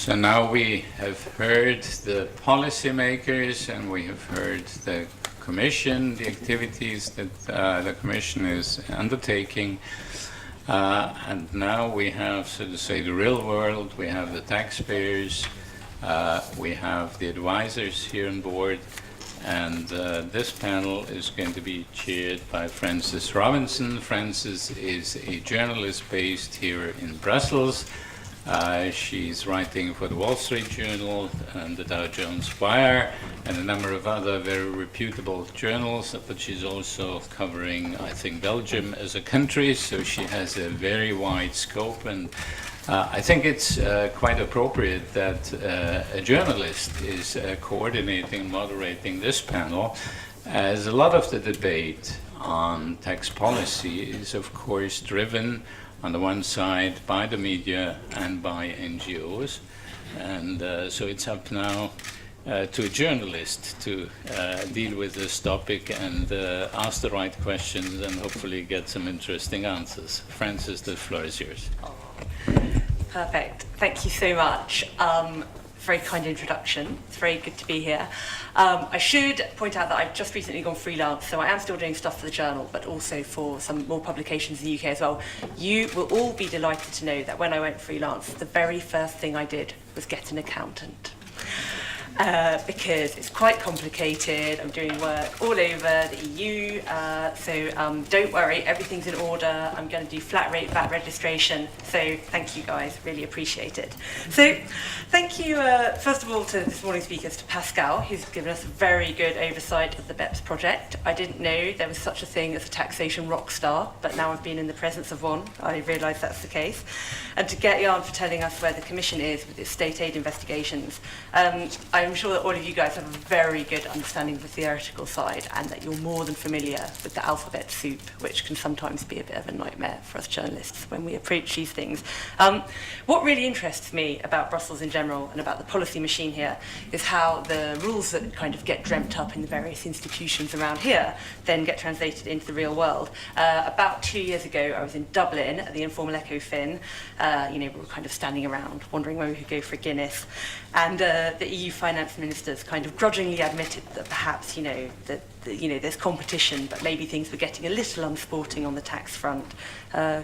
So now we have heard the policymakers and we have heard the Commission, the activities that the Commission is undertaking. And now we have, so to say, the real world. We have the taxpayers, we have the advisors here on board, and this panel is going to be chaired by Frances Robinson. Frances is a journalist based here in Brussels. She's writing for the Wall Street Journal and the Dow Jones Wire and a number of other very reputable journals, but she's also covering, I think, Belgium as a country, so she has a very wide scope, and I think it's quite appropriate that a journalist is coordinating, moderating this panel, as a lot of the debate on tax policy is, of course, driven on the one side by the media and by NGOs, and so it's up now to a journalist to deal with this topic and ask the right questions and hopefully get some interesting answers. Frances, the floor is yours. Oh, perfect. Thank you so much. Very kind introduction. It's very good to be here. I should point out that I've just recently gone freelance, so I am still doing stuff for the journal, but also for some more publications in the UK as well. You will all be delighted to know that when I went freelance, the very first thing I did was get an accountant. Because it's quite complicated. I'm doing work all over the EU, so don't worry, everything's in order. I'm going to do flat rate VAT registration, so thank you guys, really appreciate it. So thank you, first of all, to this morning's speakers, to Pascal, who's given us a very good oversight of the BEPS project. I didn't know there was such a thing as a taxation rock star, but now I've been in the presence of one, I realise that's the case. And to get Jan for telling us where the Commission is with its state aid investigations. I'm sure that all of you guys have a very good understanding of the theoretical side and that you're more than familiar with the alphabet soup, which can sometimes be a bit of a nightmare for us journalists when we approach these things. What really interests me about Brussels in general and about the policy machine here is how the rules that kind of get dreamt up in the various institutions around here then get translated into the real world. About 2 years ago, I was in Dublin at the informal Ecofin. We were kind of standing around wondering where we could go for a Guinness, and the EU finance ministers kind of grudgingly admitted that perhaps, there's competition, but maybe things were getting a little unsporting on the tax front.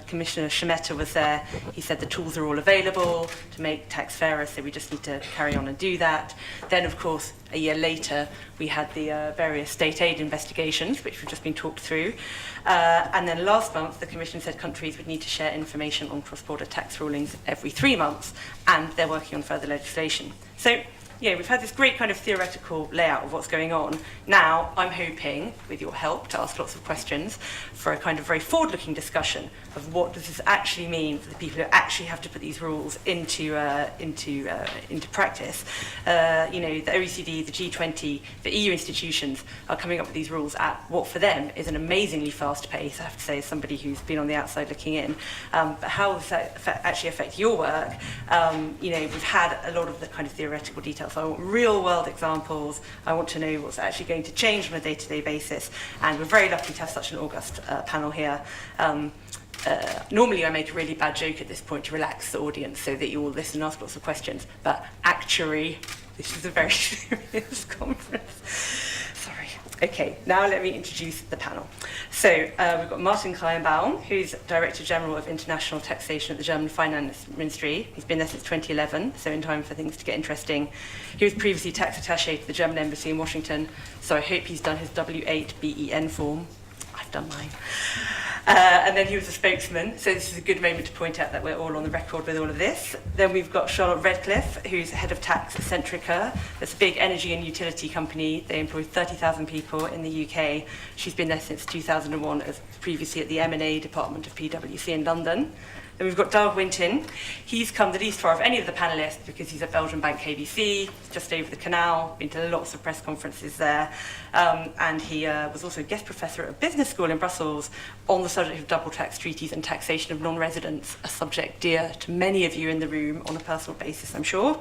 Commissioner Šemeta was there. He said the tools are all available to make tax fairer, so we just need to carry on and do that. Then, of course, a year later, we had the various state aid investigations, which we've just been talked through. And then last month, the Commission said countries would need to share information on cross-border tax rulings every 3 months, and they're working on further legislation. So, we've had this great kind of theoretical layout of what's going on. Now, I'm hoping, with your help, to ask lots of questions for a kind of very forward-looking discussion of what does this actually mean for the people who actually have to put these rules into practice. The OECD, the G20, the EU institutions are coming up with these rules at what for them is an amazingly fast pace, I have to say, as somebody who's been on the outside looking in. But how does that actually affect your work? We've had a lot of the kind of theoretical details. So I want real-world examples. I want to know what's actually going to change on a day-to-day basis. And we're very lucky to have such an august panel here. Normally I make a really bad joke at this point to relax the audience so that you all listen and ask lots of questions. But actually, this is a very serious conference. Sorry. Okay, now let me introduce the panel. So we've got Martin Kreienbaum, who's Director General of International Taxation at the German Finance Ministry. He's been there since 2011, so in time for things to get interesting. He was previously tax attaché to the German Embassy in Washington, so I hope he's done his W8 BEN form. I've done mine. And then he was a spokesman, so this is a good moment to point out that we're all on the record with all of this. Then we've got Charlotte Redcliffe, who's head of tax at Centrica. That's a big energy and utility company. They employ 30,000 people in the UK. She's been there since 2001, as previously at the M&A department of PwC in London. Then we've got Wyntin. He's come the least far of any of the panellists because he's at Belgian bank KBC, just over the canal, been to lots of press conferences there. And he was also a guest professor at a business school in Brussels on the subject of double tax treaties and taxation of non-residents, a subject dear to many of you in the room on a personal basis, I'm sure.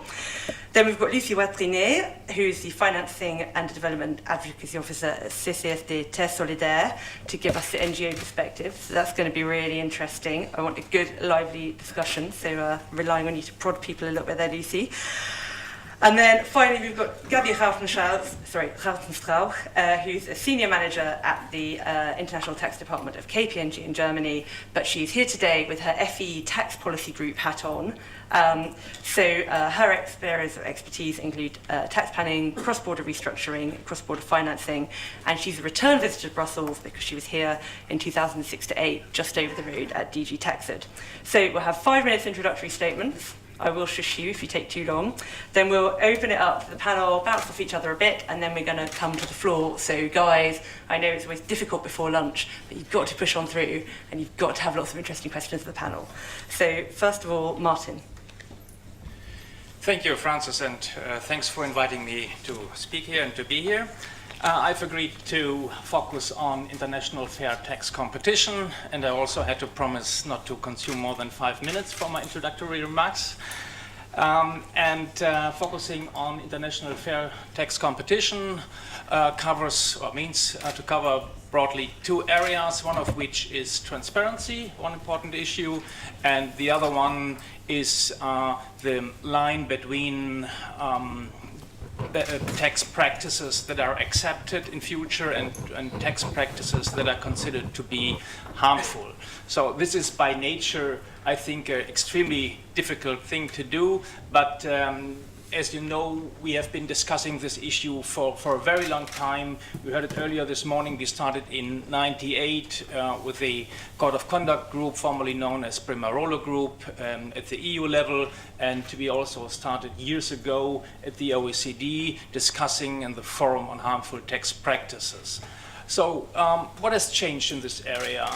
Then we've got Lucie Watrinet, who's the Financing and Development Advocacy Officer at CCFD-Terre Solidaire, to give us the NGO perspective. So that's going to be really interesting. I want a good lively discussion, so relying on you to prod people a little bit there, Lucie. And then finally, we've got Gabriele Rautenstrauch, who's a senior manager at the International Tax Department of KPMG in Germany, but she's here today with her FE Tax Policy Group hat on. Her areas of expertise include tax planning, cross-border restructuring, cross-border financing, and she's a return visitor to Brussels because she was here in 2006 to 8, just over the road at DG Taxed. So we'll have 5 minutes introductory statements. I will shush you if you take too long. Then we'll open it up to the panel, bounce off each other a bit, and then we're going to come to the floor. So guys, I know it's always difficult before lunch, but you've got to push on through, and you've got to have lots of interesting questions for the panel. So first of all, Martin. Thank you, Francis, and thanks for inviting me to speak here and to be here. I've agreed to focus on international fair tax competition, and I also had to promise not to consume more than 5 minutes for my introductory remarks. Focusing on international fair tax competition means to cover broadly 2 areas, one of which is transparency, one important issue, and the other one is the line between tax practices that are accepted in future and tax practices that are considered to be harmful. So this is by nature, I think, an extremely difficult thing to do, but as you know, we have been discussing this issue for a very long time. We heard it earlier this morning. We started in '98 with the Code of Conduct Group, formerly known as Primarolo Group, at the EU level, and we also started years ago at the OECD, discussing in the Forum on Harmful Tax Practices. So what has changed in this area?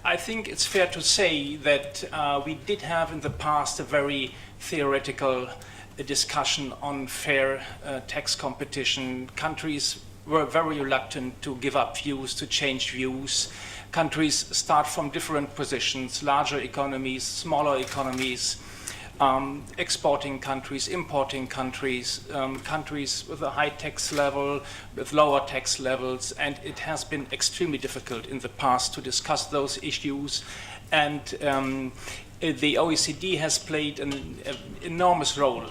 I think it's fair to say that we did have in the past a very theoretical discussion on fair tax competition. Countries were very reluctant to give up views, to change views. Countries start from different positions, larger economies, smaller economies, exporting countries, importing countries, countries with a high tax level, with lower tax levels, and it has been extremely difficult in the past to discuss those issues. And the OECD has played an enormous role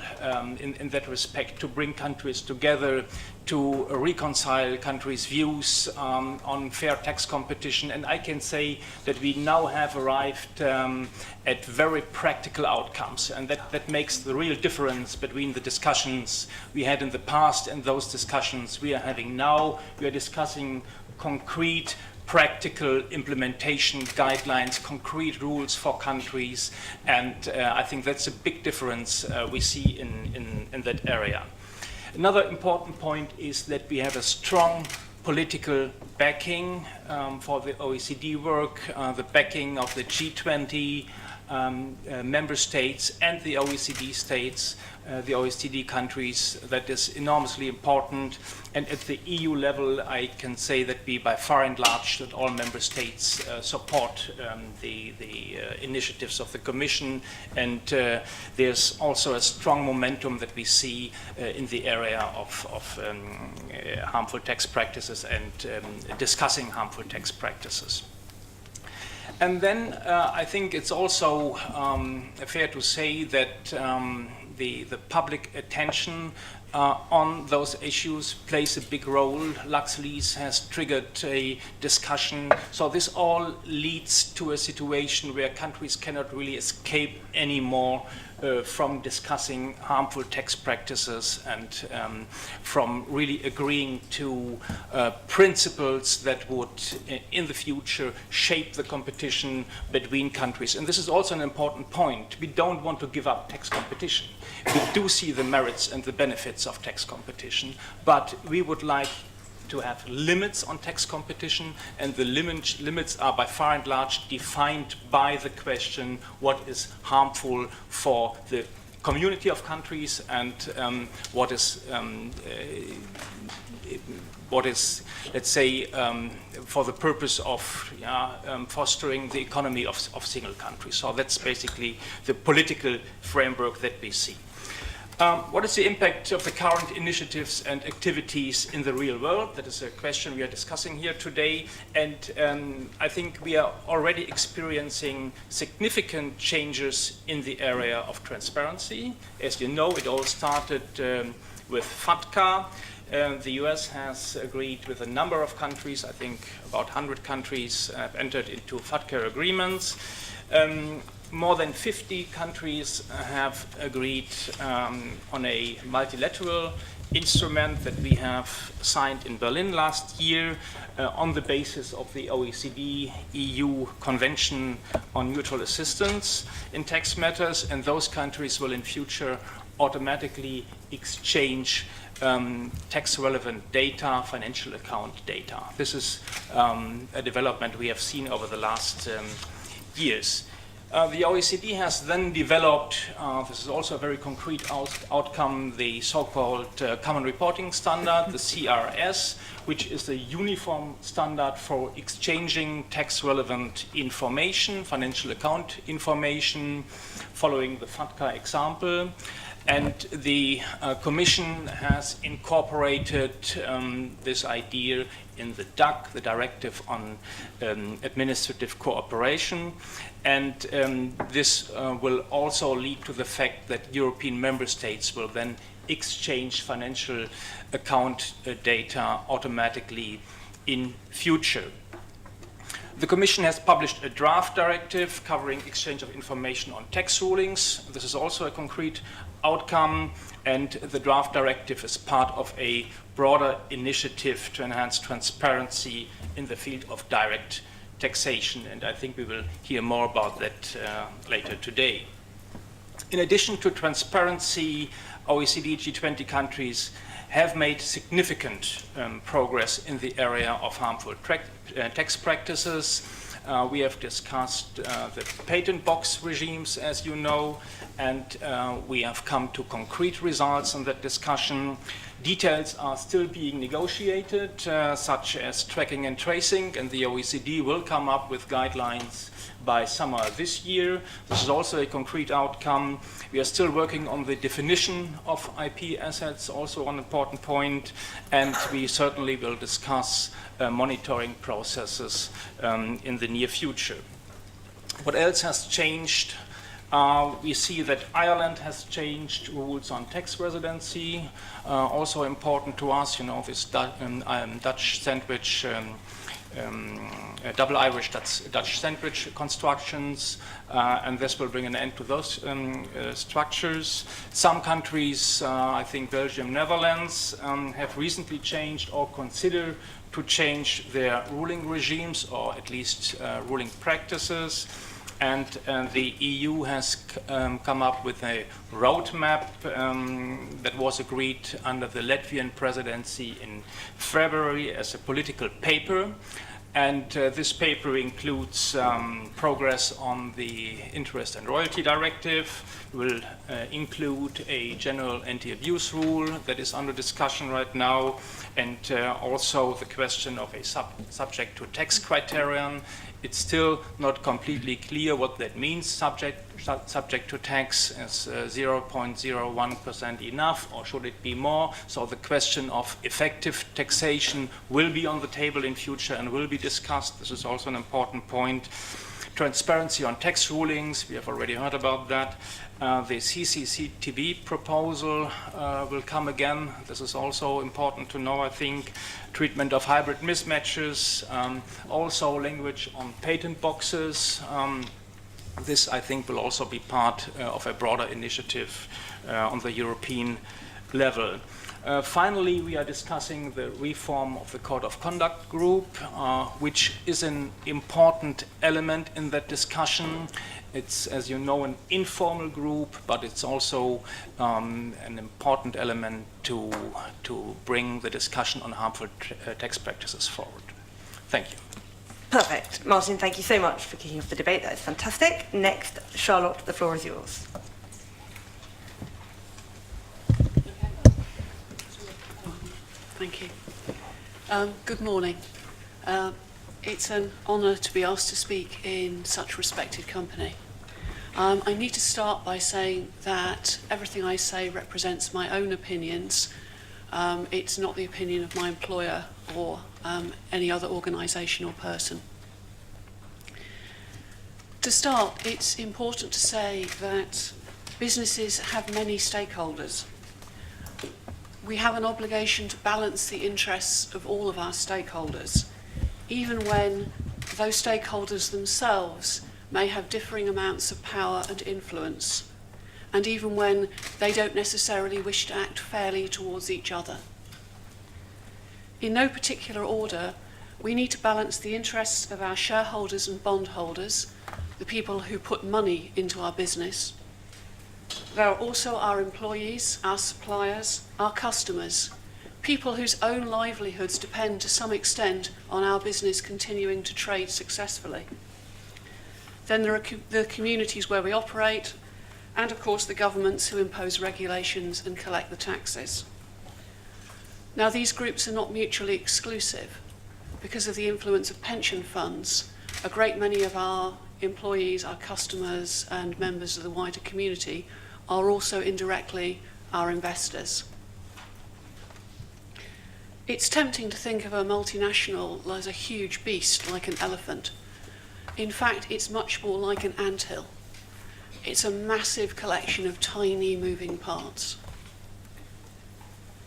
in that respect to bring countries together, to reconcile countries' views on fair tax competition. And I can say that we now have arrived at very practical outcomes, and that makes the real difference between the discussions we had in the past and those discussions we are having now. We are discussing concrete practical implementation guidelines, concrete rules for countries, and I think that's a big difference we see in that area. Another important point is that we have a strong political backing for the OECD work, the backing of the G20 member states and the OECD states, the OECD countries. That is enormously important. And at the EU level, I can say that we, by far and large, that all member states support the initiatives of the Commission. And there's also a strong momentum that we see in the area of harmful tax practices and discussing harmful tax practices. And then I think it's also fair to say that the public attention on those issues plays a big role. LuxLease has triggered a discussion. So this all leads to a situation where countries cannot really escape anymore from discussing harmful tax practices and from really agreeing to principles that would, in the future, shape the competition between countries. And this is also an important point. We don't want to give up tax competition. We do see the merits and the benefits of tax competition, but we would like to have limits on tax competition, and the limits are by far and large defined by the question what is harmful for the community of countries and what is, let's say, for the purpose of fostering the economy of single countries. So that's basically the political framework that we see. What is the impact of the current initiatives and activities in the real world? That is a question we are discussing here today. And I think we are already experiencing significant changes in the area of transparency. As you know, it all started with FATCA. The US has agreed with a number of countries, I think about 100 countries have entered into FATCA agreements. More than 50 countries have agreed on a multilateral instrument that we have signed in Berlin last year on the basis of the OECD EU Convention on Mutual Assistance in Tax Matters, and those countries will in future automatically exchange tax-relevant data, financial account data. This is a development we have seen over the last years. The OECD has then developed, this is also a very concrete outcome, the so-called Common Reporting Standard, the CRS, which is a uniform standard for exchanging tax-relevant information, financial account information, following the FATCA example. And the Commission has incorporated this idea in the DAC, the Directive on Administrative Cooperation. And this will also lead to the fact that European member states will then exchange financial account data automatically in future. The Commission has published a draft directive covering exchange of information on tax rulings. This is also a concrete outcome, and the draft directive is part of a broader initiative to enhance transparency in the field of direct taxation, and I think we will hear more about that later today. In addition to transparency, OECD G20 countries have made significant progress in the area of harmful tax practices. We have discussed the patent box regimes, as you know, and we have come to concrete results in that discussion. Details are still being negotiated, such as tracking and tracing, and the OECD will come up with guidelines by summer this year. This is also a concrete outcome. We are still working on the definition of IP assets, also an important point, and we certainly will discuss monitoring processes in the near future. What else has changed? We see that Ireland has changed rules on tax residency, also important to us, this Dutch sandwich, double Irish Dutch sandwich constructions, and this will bring an end to those structures. Some countries, I think Belgium, Netherlands, have recently changed or consider to change their ruling regimes, or at least ruling practices. And the EU has come up with a roadmap that was agreed under the Latvian presidency in February as a political paper. And this paper includes progress on the Interest and Royalty Directive, will include a general anti-abuse rule that is under discussion right now, and also the question of a subject to tax criterion. It's still not completely clear what that means, subject to tax. Is 0.01% enough, or should it be more? So the question of effective taxation will be on the table in future and will be discussed. This is also an important point. Transparency on tax rulings, we have already heard about that. The CCCTB proposal will come again. This is also important to know, I think. Treatment of hybrid mismatches, also language on patent boxes. This, I think, will also be part of a broader initiative on the European level. Finally, we are discussing the reform of the Code of Conduct Group, which is an important element in that discussion. It's, as you know, an informal group, but it's also an important element to bring the discussion on harmful tax practices forward. Thank you. Perfect. Martin, thank you so much for kicking off the debate. That is fantastic. Next, Charlotte, the floor is yours. Thank you. Good morning. It's an honour to be asked to speak in such respected company. I need to start by saying that everything I say represents my own opinions. It's not the opinion of my employer or any other organisation or person. To start, it's important to say that businesses have many stakeholders. We have an obligation to balance the interests of all of our stakeholders, even when those stakeholders themselves may have differing amounts of power and influence, and even when they don't necessarily wish to act fairly towards each other. In no particular order, we need to balance the interests of our shareholders and bondholders, the people who put money into our business. There are also our employees, our suppliers, our customers, people whose own livelihoods depend to some extent on our business continuing to trade successfully. Then there are the communities where we operate, and of course the governments who impose regulations and collect the taxes. Now, these groups are not mutually exclusive. Because of the influence of pension funds, a great many of our employees, our customers and members of the wider community are also indirectly our investors. It's tempting to think of a multinational as a huge beast like an elephant. In fact, it's much more like an anthill. It's a massive collection of tiny moving parts.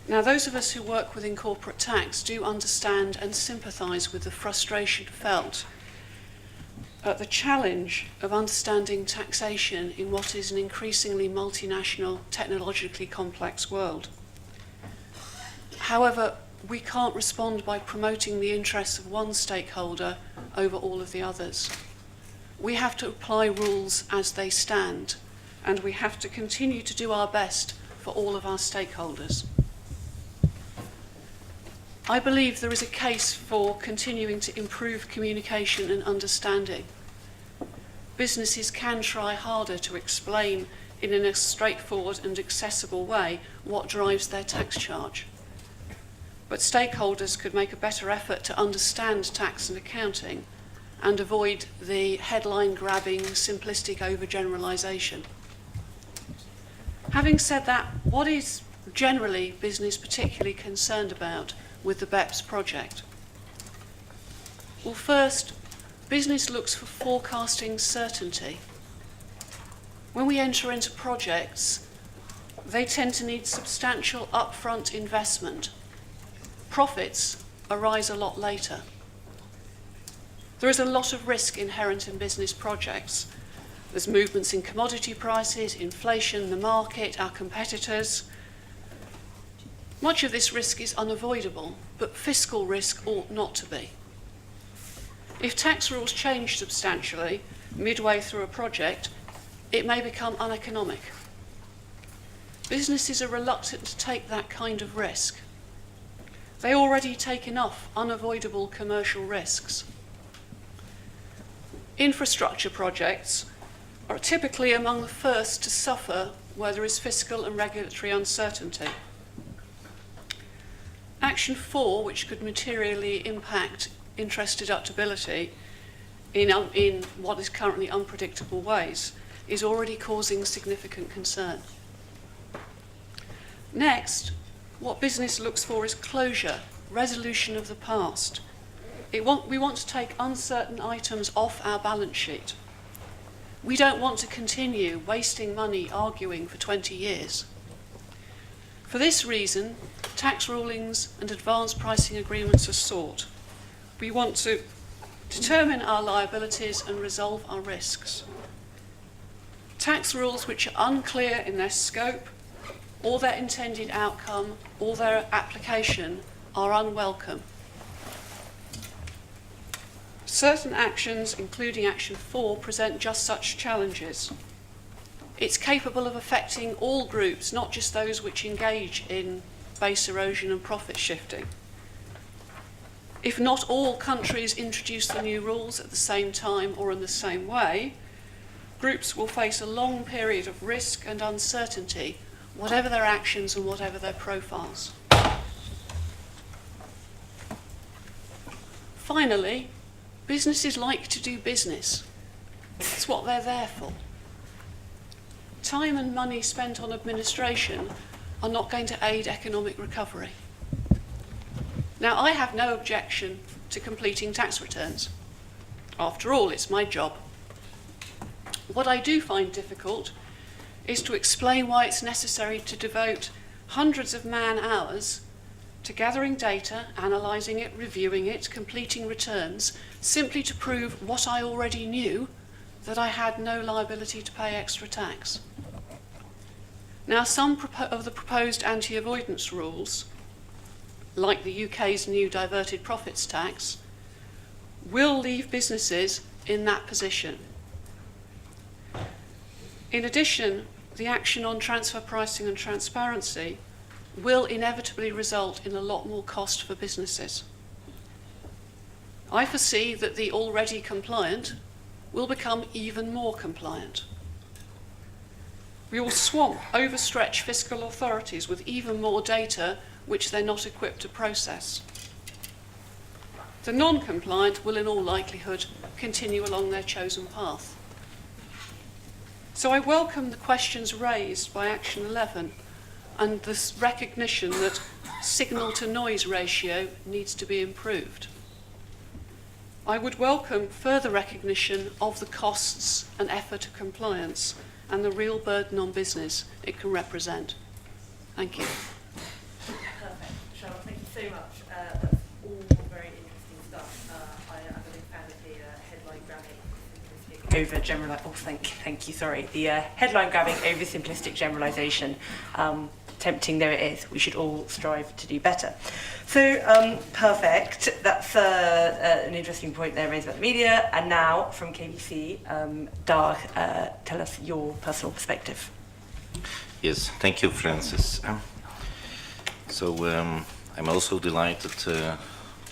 Now, those of us who work within corporate tax do understand and sympathise with the frustration felt at the challenge of understanding taxation in what is an increasingly multinational, technologically complex world. However, we can't respond by promoting the interests of one stakeholder over all of the others. We have to apply rules as they stand, and we have to continue to do our best for all of our stakeholders. I believe there is a case for continuing to improve communication and understanding. Businesses can try harder to explain in a straightforward and accessible way what drives their tax charge. But stakeholders could make a better effort to understand tax and accounting and avoid the headline-grabbing, simplistic overgeneralisation. Having said that, what is generally business particularly concerned about with the BEPS project? Well, first, business looks for forecasting certainty. When we enter into projects, they tend to need substantial upfront investment. Profits arise a lot later. There is a lot of risk inherent in business projects. There's movements in commodity prices, inflation, the market, our competitors. Much of this risk is unavoidable, but fiscal risk ought not to be. If tax rules change substantially midway through a project, it may become uneconomic. Businesses are reluctant to take that kind of risk. They already take enough unavoidable commercial risks. Infrastructure projects are typically among the first to suffer where there is fiscal and regulatory uncertainty. Action 4, which could materially impact interest deductibility in what is currently unpredictable ways, is already causing significant concern. Next, what business looks for is closure, resolution of the past. We want to take uncertain items off our balance sheet. We don't want to continue wasting money arguing for 20 years. For this reason, tax rulings and advanced pricing agreements are sought. We want to determine our liabilities and resolve our risks. Tax rules which are unclear in their scope, or their intended outcome, or their application are unwelcome. Certain actions, including Action 4, present just such challenges. It's capable of affecting all groups, not just those which engage in base erosion and profit shifting. If not all countries introduce the new rules at the same time or in the same way, groups will face a long period of risk and uncertainty, whatever their actions and whatever their profiles. Finally, businesses like to do business. It's what they're there for. time and money spent on administration are not going to aid economic recovery. Now, I have no objection to completing tax returns. After all, it's my job. What I do find difficult is to explain why it's necessary to devote hundreds of man-hours to gathering data, analysing it, reviewing it, completing returns, simply to prove what I already knew, that I had no liability to pay extra tax. Now, some of the proposed anti-avoidance rules, like the UK's new diverted profits tax, will leave businesses in that position. In addition, the action on transfer pricing and transparency will inevitably result in a lot more cost for businesses. I foresee that the already compliant will become even more compliant. We will swamp overstretched fiscal authorities with even more data which they're not equipped to process. The non-compliant will in all likelihood continue along their chosen path. So I welcome the questions raised by Action 11 and this recognition that signal-to-noise ratio needs to be improved. I would welcome further recognition of the costs and effort of compliance and the real burden on business it can represent. Thank you. Perfect. Charlotte, thank you so much. That's all very interesting stuff. I'm a big fan of the headline grabbing the headline grabbing oversimplistic generalisation. Tempting though it is, we should all strive to do better. So, perfect. That's an interesting point there raised about the media. And now, from KBC, Dar, tell us your personal perspective. Yes, thank you, Francis. I'm also delighted to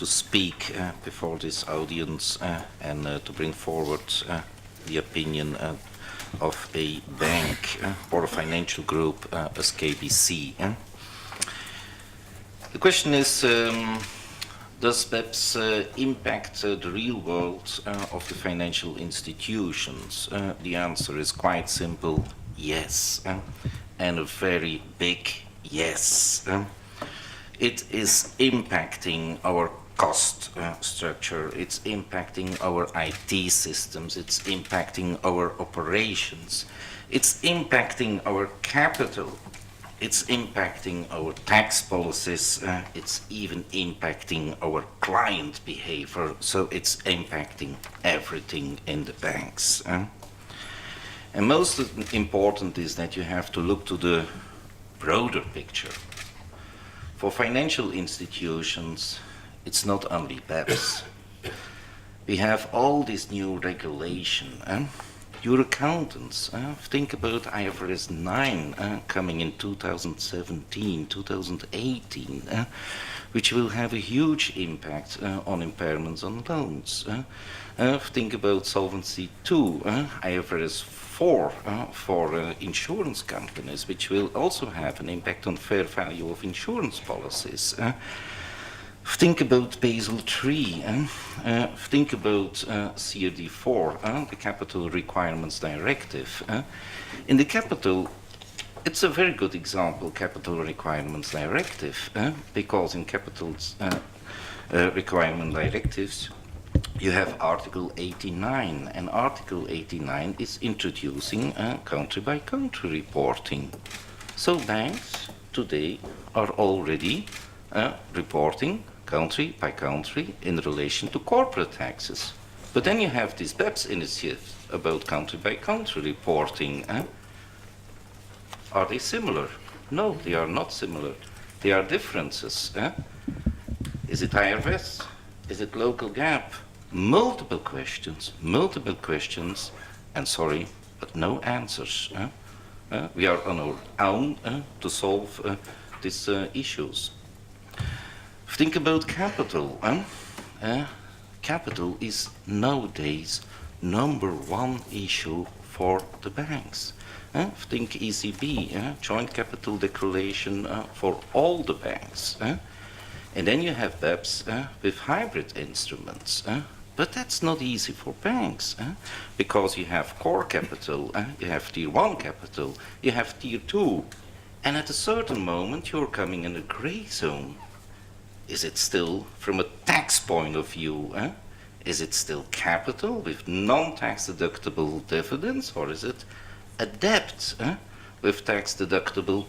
speak before this audience and to bring forward the opinion of a bank or a financial group as KBC. The question is, does BEPS impact the real world of the financial institutions? The answer is quite simple, yes, and a very big yes. It is impacting our cost structure, it's impacting our IT systems, it's impacting our operations, it's impacting our capital, it's impacting our tax policies, it's even impacting our client behavior, so it's impacting everything in the banks. And most important is that you have to look to the broader picture. For financial institutions, it's not only BEPS. We have all this new regulation. Your accountants, think about IFRS 9 coming in 2017, 2018, which will have a huge impact on impairments on loans. Think about Solvency II, IFRS 4 for insurance companies, which will also have an impact on fair value of insurance policies. Think about Basel III, think about CRD4, the Capital Requirements Directive. In the capital, it's a very good example, Capital Requirements Directive, because in Capital Requirement Directives, you have Article 89, and Article 89 is introducing country-by-country reporting. So banks today are already reporting country by country in relation to corporate taxes. But then you have this BEPS initiative about country by country reporting. Are they similar? No, they are not similar. There are differences. Is it IRS? Is it local GAAP? Multiple questions, and sorry, but no answers. We are on our own to solve these issues. Think about capital. Capital is nowadays #1 issue for the banks. Think ECB, joint capital declaration for all the banks. And then you have BEPS with hybrid instruments. But that's not easy for banks, because you have core capital, you have tier 1 capital, you have tier 2, and at a certain moment you're coming in a gray zone. Is it still, from a tax point of view, is it still capital with non-tax deductible dividends, or is it a debt with tax deductible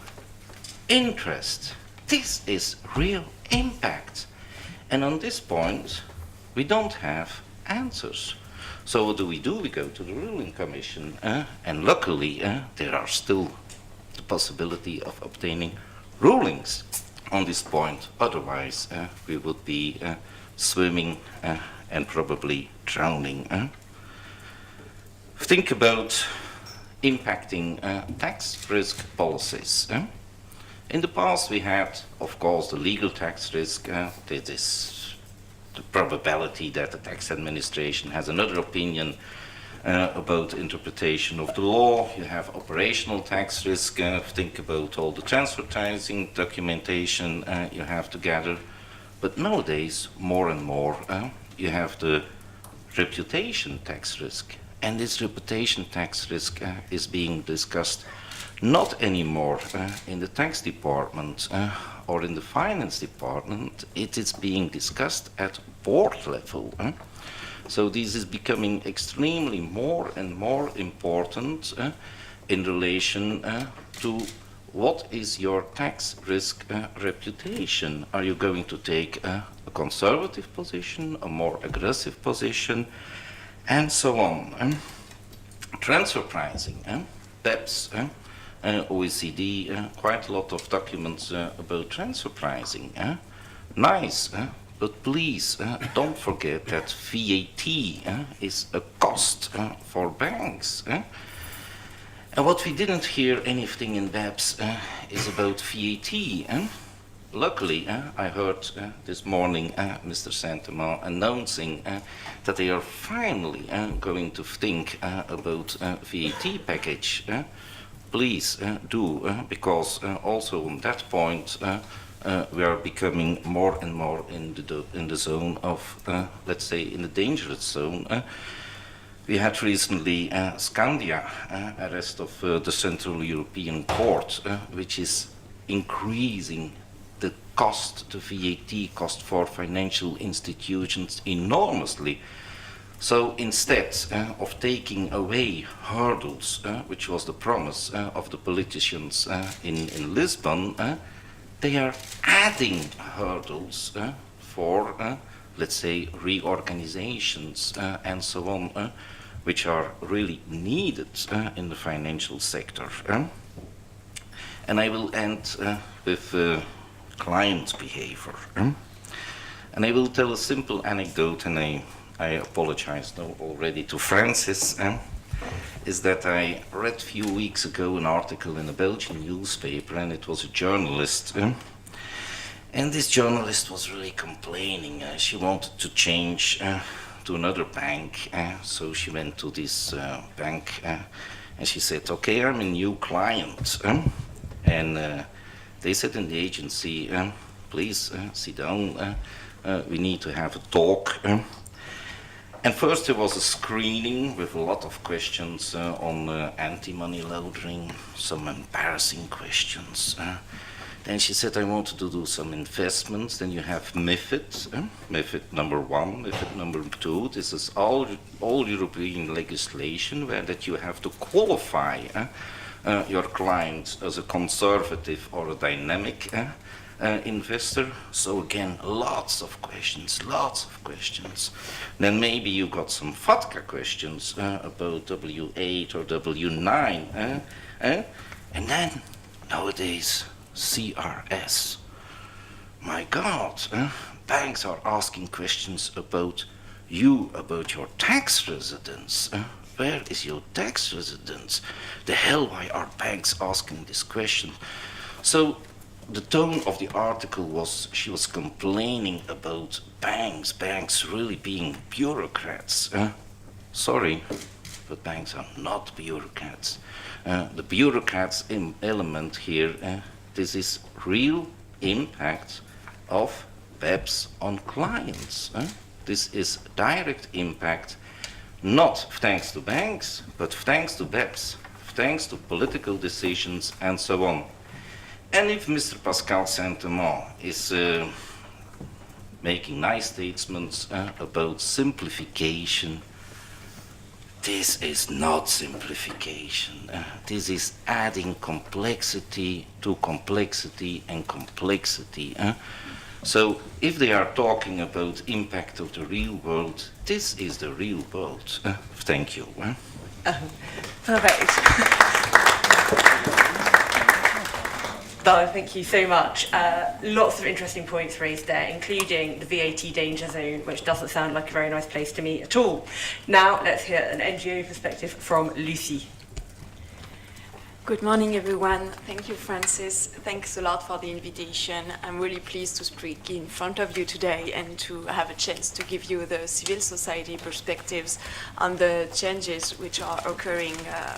interest? This is real impact. And on this point, we don't have answers. So what do? We go to the ruling commission, and luckily there are still the possibility of obtaining rulings on this point. Otherwise, we would be swimming and probably drowning. Think about impacting tax risk policies. In the past, we had, of course, the legal tax risk. That is the probability that the tax administration has another opinion about interpretation of the law. You have operational tax risk. Think about all the transfer pricing documentation you have to gather. But nowadays, more and more, you have the reputation tax risk. And this reputation tax risk is being discussed not anymore in the tax department or in the finance department. It is being discussed at board level. So this is becoming extremely more and more important in relation to what is your tax risk reputation. Are you going to take a conservative position, a more aggressive position, and so on. Transfer pricing, BEPS, OECD, quite a lot of documents about transfer pricing. Nice, but please don't forget that VAT is a cost for banks. And what we didn't hear anything in BEPS is about VAT. Luckily, I heard this morning Mr. Saint-Amand announcing that they are finally going to think about VAT package. Please do, because also on that point we are becoming more and more in the zone of, let's say, in the dangerous zone. We had recently Scandia, arrest of the Central European Court, which is increasing the cost, the VAT cost for financial institutions enormously. So instead of taking away hurdles, which was the promise of the politicians in Lisbon, they are adding hurdles for, let's say, reorganizations and so on, which are really needed in the financial sector. And I will end with client behavior. And I will tell a simple anecdote, and I apologize now already to Francis, is that I read a few weeks ago an article in a Belgian newspaper, and it was a journalist. And this journalist was really complaining. She wanted to change to another bank, so she went to this bank, and she said, okay, I'm a new client. And they said in the agency, please sit down, we need to have a talk. And first there was a screening with a lot of questions on anti-money laundering, some embarrassing questions. Then she said, I wanted to do some investments. Then you have MiFID, MiFID number 1, MiFID number 2. This is all European legislation where that you have to qualify your client as a conservative or a dynamic investor. So again, lots of questions. Then maybe you got some FATCA questions about W8 or W9. And then nowadays, CRS. My God, banks are asking questions about you, about your tax residence. Where is your tax residence? The hell, why are banks asking this question? So the tone of the article was, she was complaining about banks really being bureaucrats. Sorry, but banks are not bureaucrats. The bureaucrats element here, this is real impact of BEPS on clients. This is direct impact, not thanks to banks, but thanks to BEPS, thanks to political decisions and so on. And if Mr. Pascal Saint-Amand is making nice statements about simplification, this is not simplification. This is adding complexity to complexity and complexity. So if they are talking about impact of the real world, this is the real world. Thank you. Perfect. No, thank you so much. Lots of interesting points raised there, including the VAT danger zone, which doesn't sound like a very nice place to me at all. Now, let's hear an NGO perspective from Lucie. Good morning, everyone. Thank you, Francis. Thanks a lot for the invitation. I'm really pleased to speak in front of you today and to have a chance to give you the civil society perspectives on the changes which are occurring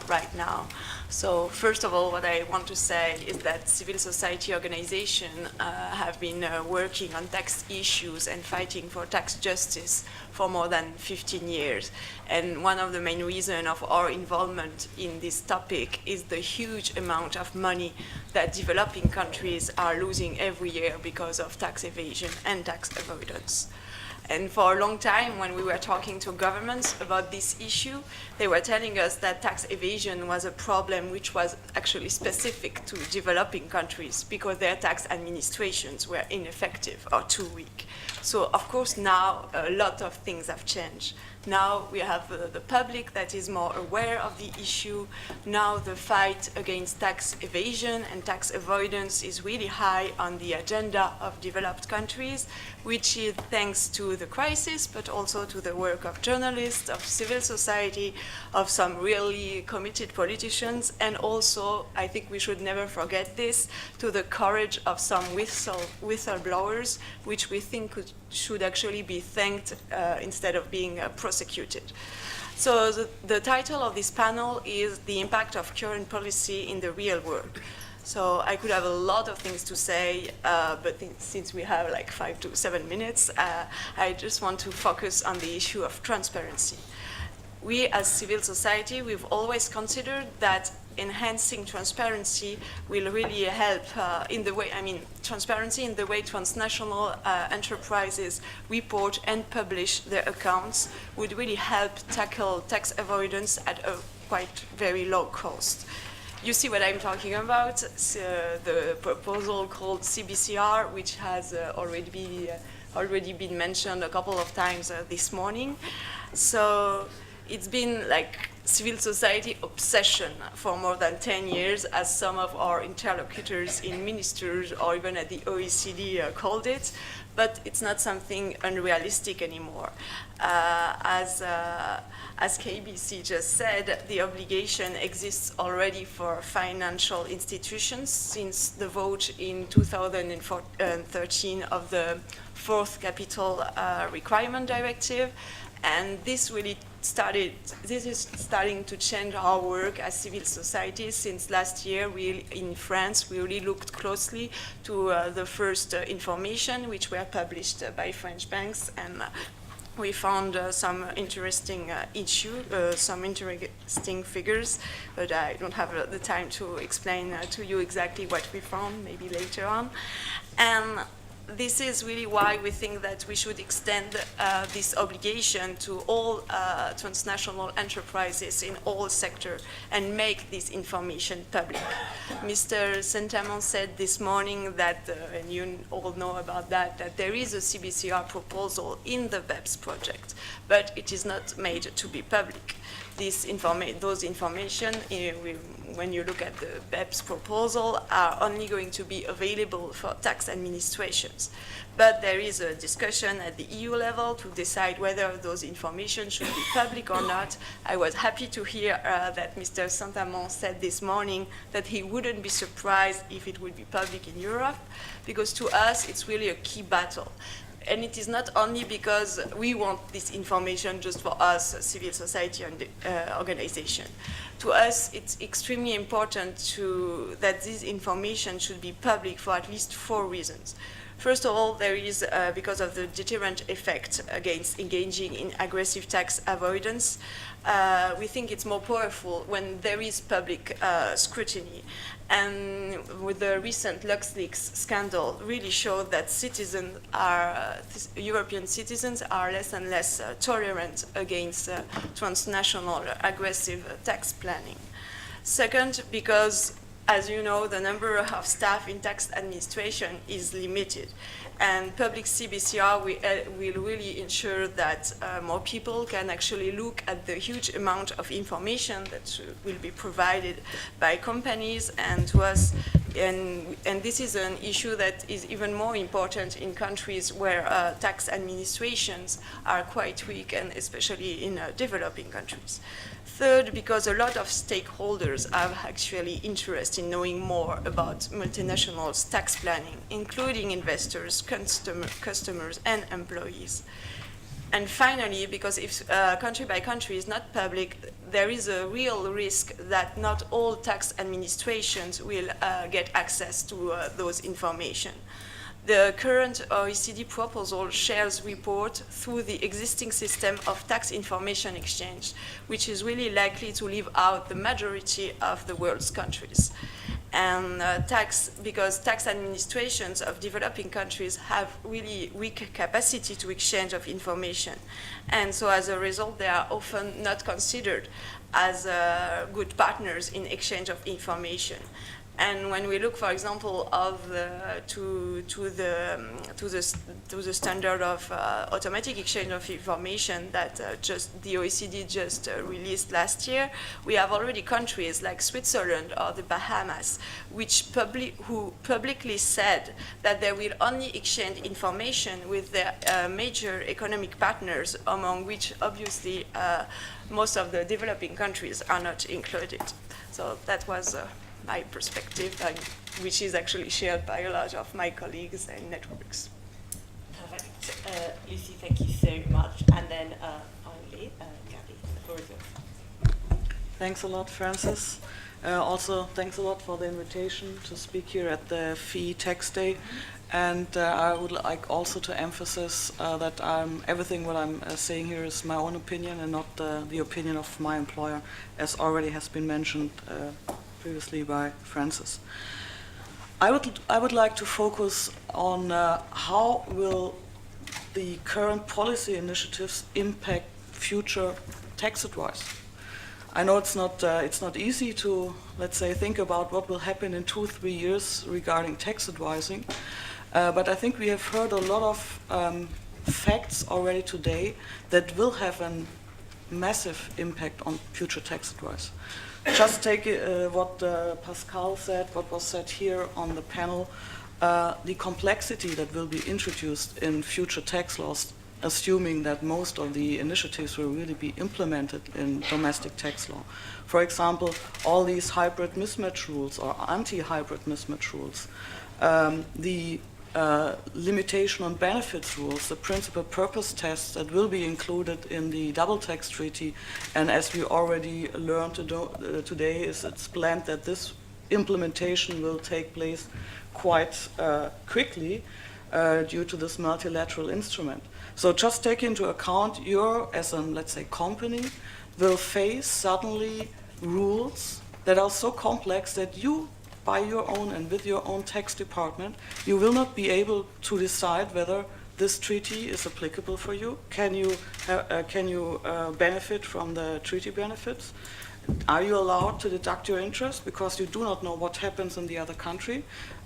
right now. So first of all, what I want to say is that civil society organizations have been working on tax issues and fighting for tax justice for more than 15 years. And one of the main reasons of our involvement in this topic is the huge amount of money that developing countries are losing every year because of tax evasion and tax avoidance. And for a long time, when we were talking to governments about this issue, they were telling us that tax evasion was a problem which was actually specific to developing countries because their tax administrations were ineffective or too weak. So, of course, now a lot of things have changed. Now we have the public that is more aware of the issue. Now the fight against tax evasion and tax avoidance is really high on the agenda of developed countries, which is thanks to the crisis, but also to the work of journalists, of civil society, of some really committed politicians, and also, I think we should never forget this, to the courage of some whistleblowers, which we think should actually be thanked instead of being prosecuted. So the title of this panel is The Impact of Current Policy in the Real World. So I could have a lot of things to say, but since we have like 5 to 7 minutes, I just want to focus on the issue of transparency. We as civil society, we've always considered that enhancing transparency will really help in the way, transparency in the way transnational enterprises report and publish their accounts would really help tackle tax avoidance at a quite very low cost. You see what I'm talking about, the proposal called CBCR, which has already been mentioned a couple of times this morning. So it's been like civil society obsession for more than 10 years, as some of our interlocutors in ministers or even at the OECD called it, but it's not something unrealistic anymore. As KBC just said, the obligation exists already for financial institutions since the vote in 2013 of the 4th Capital Requirement Directive, and this is starting to change our work as civil society. Since last year, in France, we really looked closely to the first information which were published by French banks, and we found some interesting some interesting figures, but I don't have the time to explain to you exactly what we found, maybe later on. And this is really why we think that we should extend this obligation to all transnational enterprises in all sectors and make this information public. Mr. Saint-Amand said this morning that, and you all know about that, that there is a CBCR proposal in the BEPS project, but it is not made to be public. Those information, when you look at the BEPS proposal, are only going to be available for tax administrations. But there is a discussion at the EU level to decide whether those information should be public or not. I was happy to hear that Mr. Saint-Amand said this morning that he wouldn't be surprised if it would be public in Europe, because to us it's really a key battle. and it is not only because we want this information just for us, civil society and organization. To us, it's extremely important that this information should be public for at least 4 reasons. First of all, there is, because of the deterrent effect against engaging in aggressive tax avoidance, we think it's more powerful when there is public scrutiny. And with the recent LuxLeaks scandal really showed that European citizens are less and less tolerant against transnational aggressive tax planning. Second, because as you know, the number of staff in tax administration is limited, and public CBCR will really ensure that more people can actually look at the huge amount of information that will be provided by companies and to us. And this is an issue that is even more important in countries where tax administrations are quite weak, and especially in developing countries. Third, because a lot of stakeholders have actually interest in knowing more about multinationals' tax planning, including investors, customers, and employees. And finally, because if country by country is not public, there is a real risk that not all tax administrations will get access to those information. The current OECD proposal shares report through the existing system of tax information exchange, which is really likely to leave out the majority of the world's countries. And because tax administrations of developing countries have really weak capacity to exchange of information. And so as a result, they are often not considered as good partners in exchange of information. And when we look, for example, to the standard of automatic exchange of information that the OECD just released last year, we have already countries like Switzerland or the Bahamas, who publicly said that they will only exchange information with their major economic partners, among which obviously most of the developing countries are not included. So that was my perspective, which is actually shared by a lot of my colleagues and networks. Perfect. Lucie, thank you so much. And then finally, Gabby, the floor is yours. Thanks a lot, Francis. Also, thanks a lot for the invitation to speak here at the FEE Tax Day. And I would like also to emphasize that everything what I'm saying here is my own opinion and not the opinion of my employer, as already has been mentioned previously by Francis. I would like to focus on how will the current policy initiatives impact future tax advice. I know it's not easy to, let's say, think about what will happen in 2-3 years regarding tax advising, but I think we have heard a lot of facts already today that will have a massive impact on future tax advice. Just take what Pascal said, what was said here on the panel, the complexity that will be introduced in future tax laws, assuming that most of the initiatives will really be implemented in domestic tax law. For example, all these hybrid mismatch rules or anti-hybrid mismatch rules, the limitation on benefits rules, the principal purpose tests that will be included in the double tax treaty, and as we already learned today, it's planned that this implementation will take place quite quickly due to this multilateral instrument. So just take into account as a, let's say, company will face suddenly rules that are so complex that you, by your own and with your own tax department, you will not be able to decide whether this treaty is applicable for you. Can you benefit from the treaty benefits? Are you allowed to deduct your interest because you do not know what happens in the other country?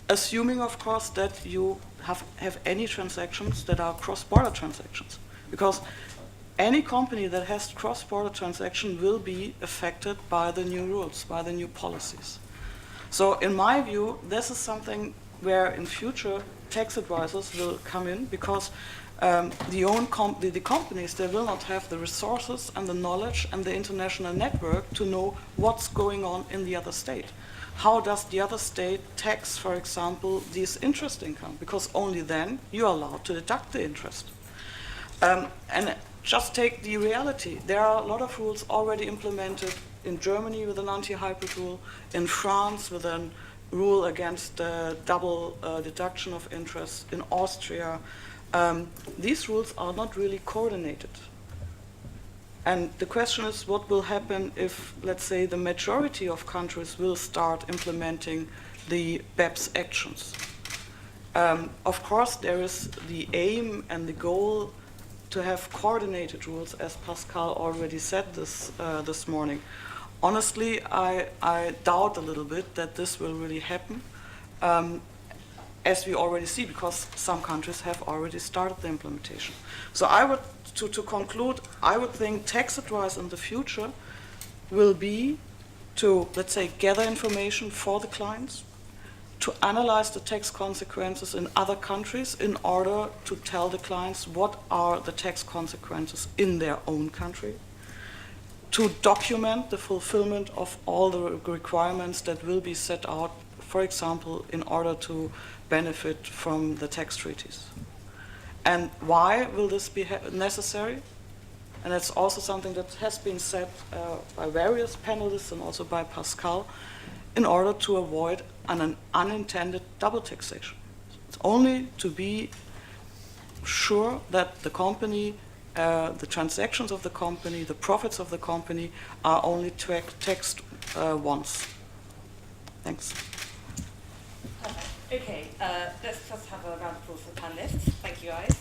Assuming, of course, that you have any transactions that are cross-border transactions, because any company that has cross-border transaction will be affected by the new rules, by the new policies. So in my view, this is something where in future tax advisors will come in, because the companies, they will not have the resources and the knowledge and the international network to know what's going on in the other state. how does the other state tax, for example, this interest income? Because only then you are allowed to deduct the interest. And just take the reality. There are a lot of rules already implemented in Germany with an anti-hybrid rule, in France with a rule against double deduction of interest, in Austria. These rules are not really coordinated. And the question is, what will happen if, let's say, the majority of countries will start implementing the BEPS actions? Of course, there is the aim and the goal to have coordinated rules, as Pascal already said this morning. Honestly, I doubt a little bit that this will really happen, as we already see, because some countries have already started the implementation. So I would, to conclude, I would think tax advice in the future will be to, let's say, gather information for the clients, to analyze the tax consequences in other countries in order to tell the clients what are the tax consequences in their own country, to document the fulfillment of all the requirements that will be set out, for example, in order to benefit from the tax treaties. And why will this be necessary? And that's also something that has been said by various panelists and also by Pascal, in order to avoid an unintended double taxation. It's only to be sure that the company, the transactions of the company, the profits of the company are only taxed once. Thanks. Okay, let's just have a round of applause for the panelists. Thank you, guys.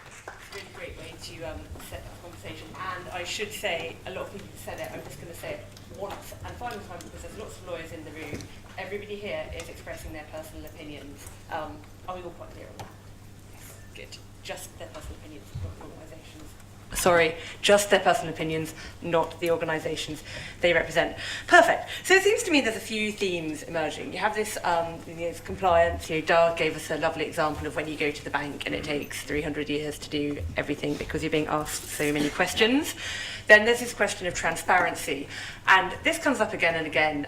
It's a really great way to set the conversation. And I should say, a lot of people have said it, I'm just going to say it once and final time, because there's lots of lawyers in the room. Everybody here is expressing their personal opinions. Are we all quite clear on that? Yes, good. Just their personal opinions, not the organisations. Sorry, just their personal opinions, not the organisations they represent. Perfect. So it seems to me there's a few themes emerging. You have this compliance. Dar gave us a lovely example of when you go to the bank and it takes 300 years to do everything because you're being asked so many questions. Then there's this question of transparency. And this comes up again and again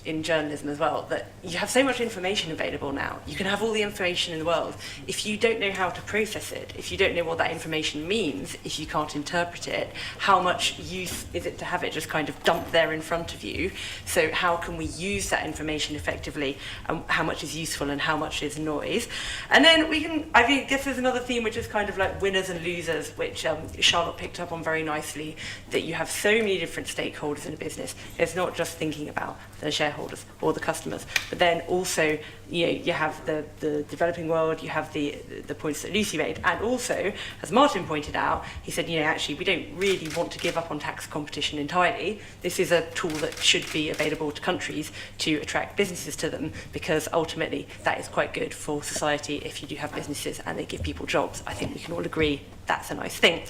in journalism as well, that you have so much information available now. You can have all the information in the world. If you don't know how to process it, if you don't know what that information means, if you can't interpret it, how much use is it to have it just kind of dumped there in front of you? So how can we use that information effectively, and how much is useful and how much is noise? And then we can, I think this is another theme which is kind of like winners and losers, which Charlotte picked up on very nicely, that you have so many different stakeholders in a business. It's not just thinking about the shareholders or the customers, but then also you have the developing world, you have the points that Lucie made, and also, as Martin pointed out, he said, actually we don't really want to give up on tax competition entirely. This is a tool that should be available to countries to attract businesses to them, because ultimately that is quite good for society if you do have businesses and they give people jobs. I think we can all agree that's a nice thing.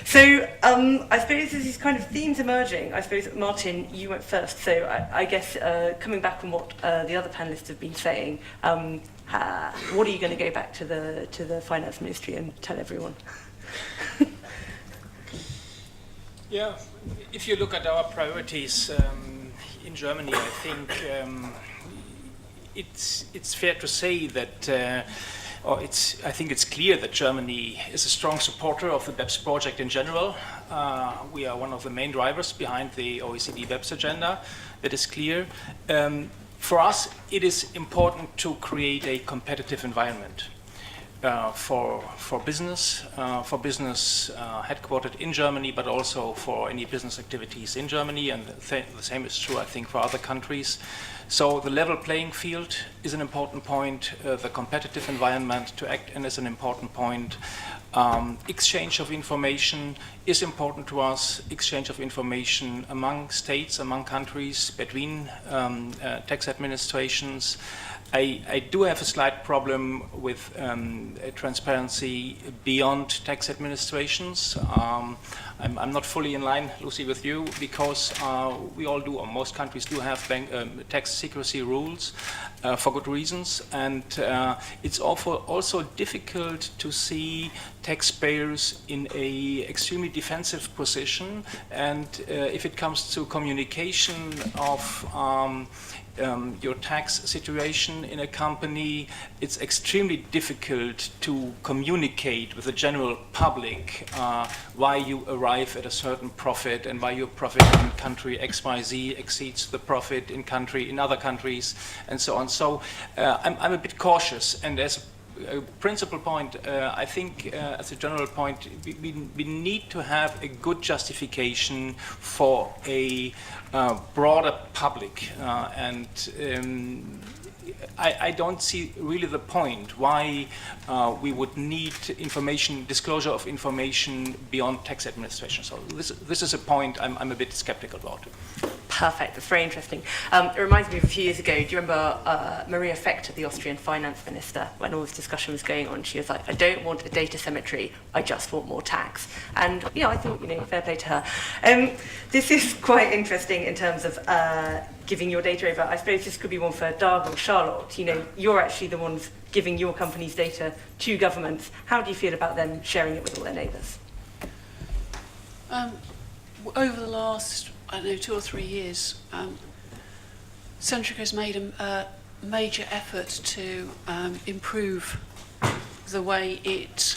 So I suppose there's these kind of themes emerging. I suppose, Martin, you went first. So I guess coming back on what the other panelists have been saying, what are you going to go back to the Finance Ministry and tell everyone? Yeah, if you look at our priorities in Germany, I think it's fair to say that I think it's clear that Germany is a strong supporter of the BEPS project in general. We are one of the main drivers behind the OECD BEPS agenda. That is clear. For us, it is important to create a competitive environment for business headquartered in Germany, but also for any business activities in Germany, and the same is true, I think, for other countries. So the level playing field is an important point, the competitive environment to act in is an important point. Exchange of information is important to us, exchange of information among states, among countries, between tax administrations. I do have a slight problem with transparency beyond tax administrations. I'm not fully in line, Lucie, with you, because we all do, or most countries do have tax secrecy rules for good reasons, and it's also difficult to see taxpayers in a extremely defensive position, and if it comes to communication of your tax situation in a company, it's extremely difficult to communicate with the general public why you arrive at a certain profit and why your profit in country XYZ exceeds the profit in other countries, and so on. So I'm a bit cautious, and as a principal point, I think as a general point, we need to have a good justification for a broader public, and I don't see really the point why we would need disclosure of information beyond tax administration. So this is a point I'm a bit skeptical about. Perfect. That's very interesting. It reminds me of a few years ago. Do you remember Maria Fechter, the Austrian finance minister, when all this discussion was going on? She was like, "I don't want a data cemetery. I just want more tax." And I thought, fair play to her. This is quite interesting in terms of giving your data over. I suppose this could be one for Dag or Charlotte. You're actually the ones giving your company's data to governments. How do you feel about them sharing it with all their neighbours? Over the last, 2 or 3 years, Centrica has made a major effort to improve the way it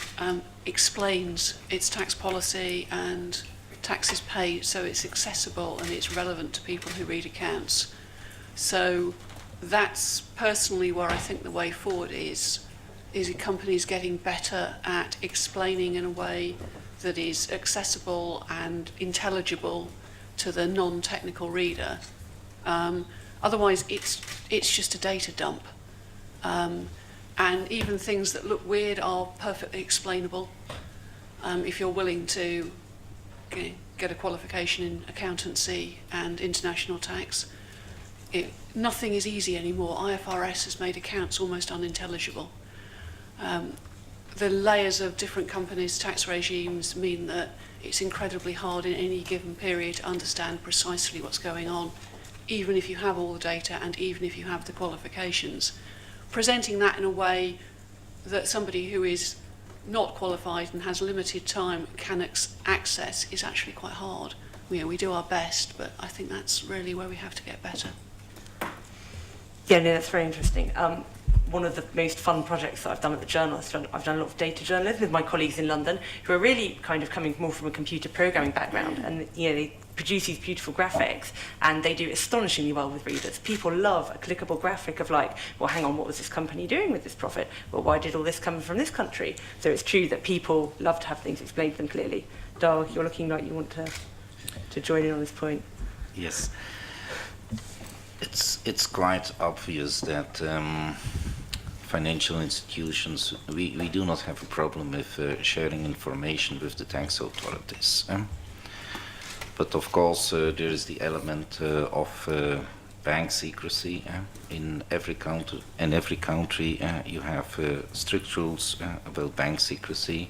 explains its tax policy and taxes paid, so it's accessible and it's relevant to people who read accounts. So that's personally where I think the way forward is companies getting better at explaining in a way that is accessible and intelligible to the non-technical reader. Otherwise, it's just a data dump. And even things that look weird are perfectly explainable if you're willing to get a qualification in accountancy and international tax. Nothing is easy anymore. IFRS has made accounts almost unintelligible. The layers of different companies' tax regimes mean that it's incredibly hard in any given period to understand precisely what's going on, even if you have all the data and even if you have the qualifications. Presenting that in a way that somebody who is not qualified and has limited time can access is actually quite hard. We do our best, but I think that's really where we have to get better. Yeah, no, that's very interesting. One of the most fun projects that I've done at the Journal, I've done a lot of data journalism with my colleagues in London who are really kind of coming more from a computer programming background, and they produce these beautiful graphics and they do astonishingly well with readers. People love a clickable graphic of like, well, hang on, what was this company doing with this profit? Well, why did all this come from this country? So it's true that people love to have things explained to them clearly. Dag, you're looking like you want to join in on this point. Yes. It's quite obvious that financial institutions, we do not have a problem with sharing information with the tax authorities. But of course there is the element of bank secrecy. In every country you have strict rules about bank secrecy.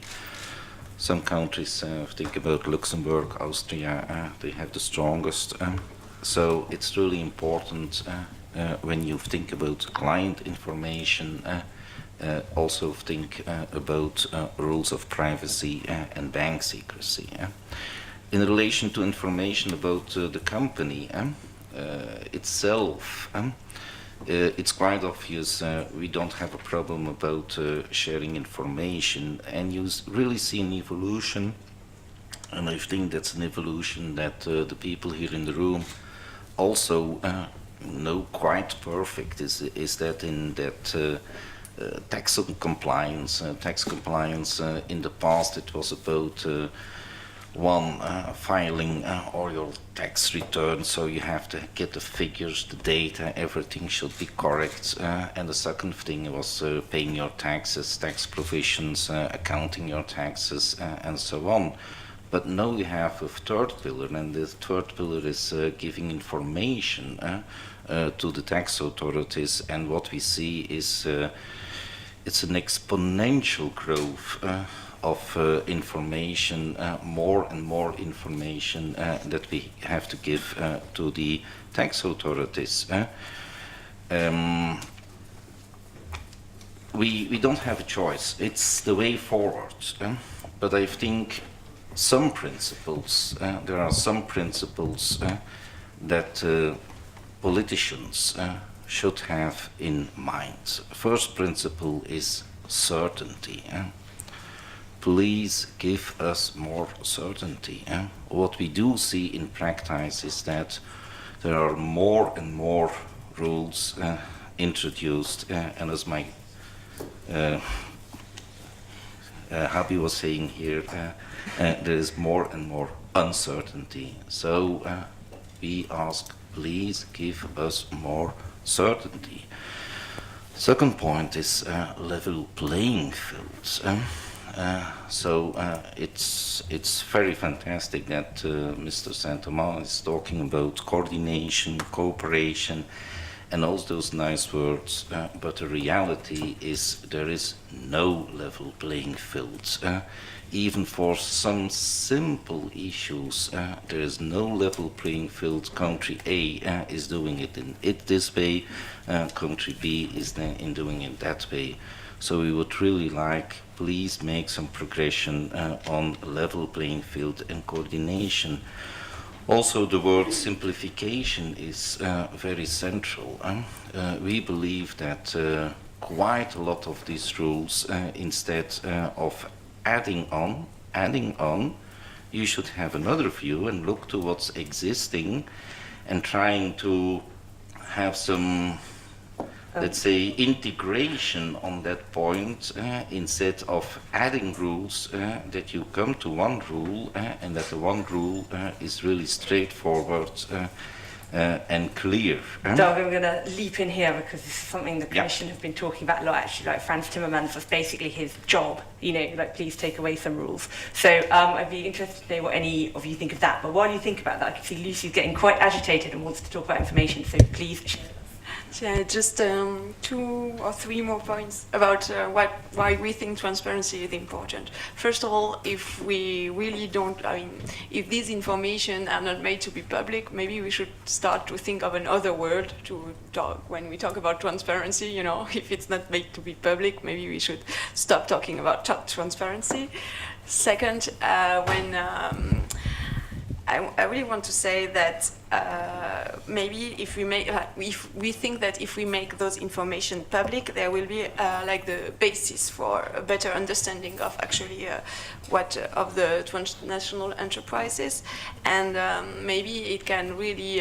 Some countries, think about Luxembourg, Austria, they have the strongest. So it's really important when you think about client information, also think about rules of privacy and bank secrecy. In relation to information about the company itself, it's quite obvious we don't have a problem about sharing information, and you really see an evolution, and I think that's an evolution that the people here in the room also know quite perfect, is that in that tax compliance in the past it was about filing all your tax returns, so you have to get the figures, the data, everything should be correct, and the second thing was paying your taxes, tax provisions, accounting your taxes, and so on. But now we have a third pillar, and the third pillar is giving information to the tax authorities, and what we see is it's an exponential growth of information, more and more information that we have to give to the we don't have a choice. It's the way forward. But I think some principles, there are some principles that politicians should have in mind. First principle is certainty. Please give us more certainty. What we do see in practice is that there are more and more rules introduced, and as my Happy was saying here, there is more and more uncertainty. So we ask, please give us more certainty. Second point is level playing fields. It's very fantastic that Mr. Saint-Amand is talking about coordination, cooperation, and all those nice words, but the reality is there is no level playing field. Even for some simple issues, there is no level playing field. Country A is doing it in this way, country B is in doing it that way. So we would really like, please make some progression on level playing field and coordination. Also, the word simplification is very central. We believe that quite a lot of these rules, instead of adding on, you should have another view and look to what's existing and trying to have some, let's say, integration on that point, instead of adding rules, that you come to one rule, and that the one rule is really straightforward and clear. Doug, I'm going to leap in here because this is something the Commission have been talking about a lot, actually. Like Frans Timmermans, was basically his job, you know, like, please take away some rules. So I'd be interested to know what any of you think of that. But while you think about that, I can see Lucie's getting quite agitated and wants to talk about information, so please share. Yeah, just 2 or 3 more points about why we think transparency is important. First of all, if we really don't, if these information are not made to be public, maybe we should start to think of another word to talk when we talk about transparency. You know, if it's not made to be public, maybe we should stop talking about transparency. Second, I really want to say that maybe if we think that if we make those information public, there will be like the basis for a better understanding of actually of the transnational enterprises, and maybe it can really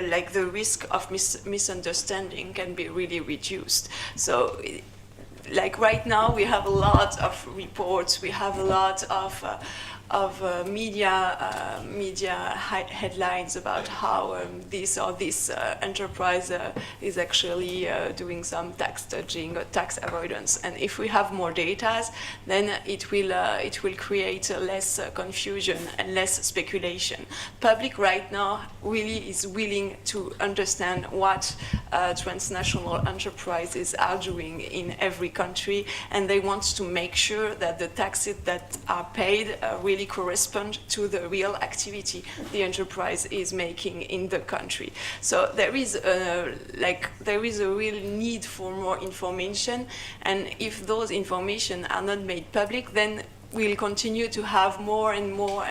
like the risk of misunderstanding can be really reduced. So. Like right now, we have a lot of reports, we have a lot of media headlines about how this or this enterprise is actually doing some tax dodging or tax avoidance. And if we have more data, then it will create less confusion and less speculation. Public right now really is willing to understand what transnational enterprises are doing in every country, and they want to make sure that the taxes that are paid really correspond to the real activity the enterprise is making in the country. So there is a real need for more information, and if those information are not made public, then we'll continue to have more and more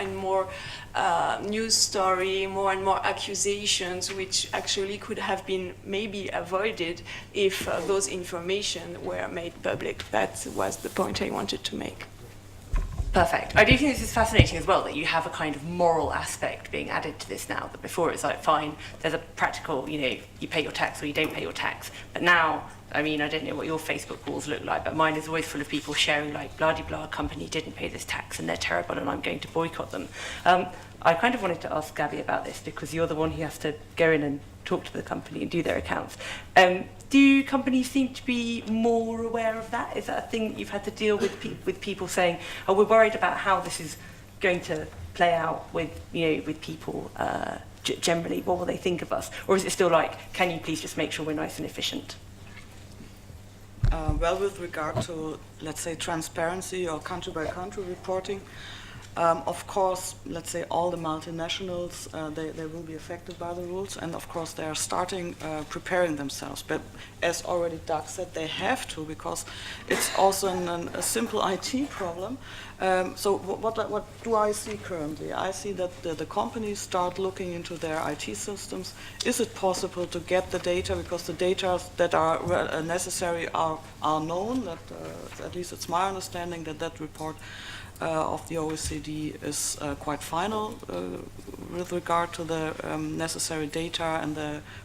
news story, more and more accusations, which actually could have been maybe avoided if those information were made public. That was the point I wanted to make. Perfect. I do think this is fascinating as well, that you have a kind of moral aspect being added to this now, that before it's like, fine, there's a practical, you know, you pay your tax or you don't pay your tax. But now, I mean, I don't know what your Facebook walls look like, but mine is always full of people sharing like, blah-de-blah, company didn't pay this tax and they're terrible and I'm going to boycott them. I kind of wanted to ask Gabby about this because you're the one who has to go in and talk to the company and do their accounts. Do companies seem to be more aware of that? Is that a thing that you've had to deal with people saying, oh, we're worried about how this is going to play out with, you know, with people generally? What will they think of us? Or is it still like, can you please just make sure we're nice and efficient? Well, with regard to, let's say, transparency or country-by-country reporting, Of course, let's say all the multinationals, they will be affected by the rules, and of course they are starting preparing themselves. But as already Doug said, they have to, because it's also a simple IT problem. So what do I see currently? I see that the companies start looking into their IT systems. Is it possible to get the data, because the data that are necessary are known, that at least it's my understanding that report of the OECD is quite final with regard to the necessary data and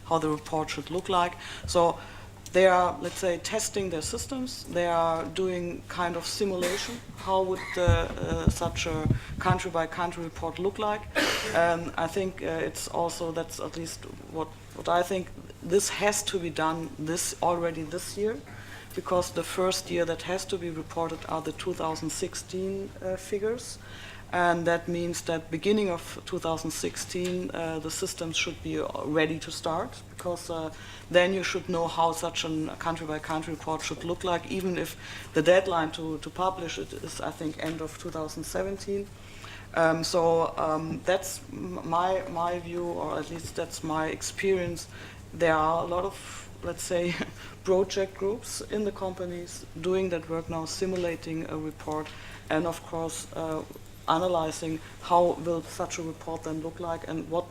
how the report should look like. So they are, let's say, testing their systems. They are doing kind of simulation. How would such a country-by-country report look like? I think it's also, that's at least what I think, this has to be done already this year, because the first year that has to be reported are the 2016 figures. And that means that beginning of 2016, the systems should be ready to start, because then you should know how such a country-by-country report should look like, even if the deadline to publish it is, I think, end of 2017. That's my view, or at least that's my experience. There are a lot of, let's say, project groups in the companies doing that work now, simulating a report, and of course analyzing how will such a report then look like, and what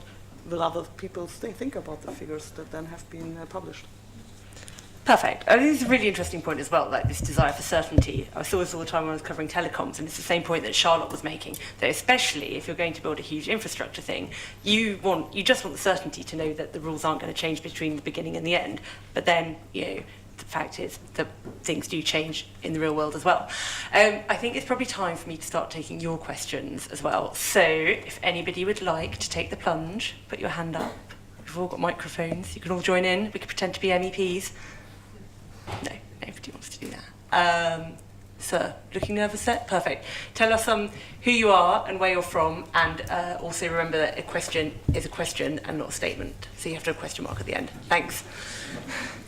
will other people think about the figures that then have been published. Perfect. I think this is a really interesting point as well, like this desire for certainty. I saw this all the time when I was covering telecoms, and it's the same point that Charlotte was making, that especially if you're going to build a huge infrastructure thing, you just want the certainty to know that the rules aren't going to change between the beginning and the end. But then, the fact is that things do change in the real world as well. I think it's probably time for me to start taking your questions as well. So if anybody would like to take the plunge, put your hand up. We've all got microphones. You can all join in. We could pretend to be MEPs. No, nobody wants to do that. Sir, looking nervous there? Perfect. Tell us who you are and where you're from, and also remember that a question is a question and not a statement. So you have to have a question mark at the end. Thanks.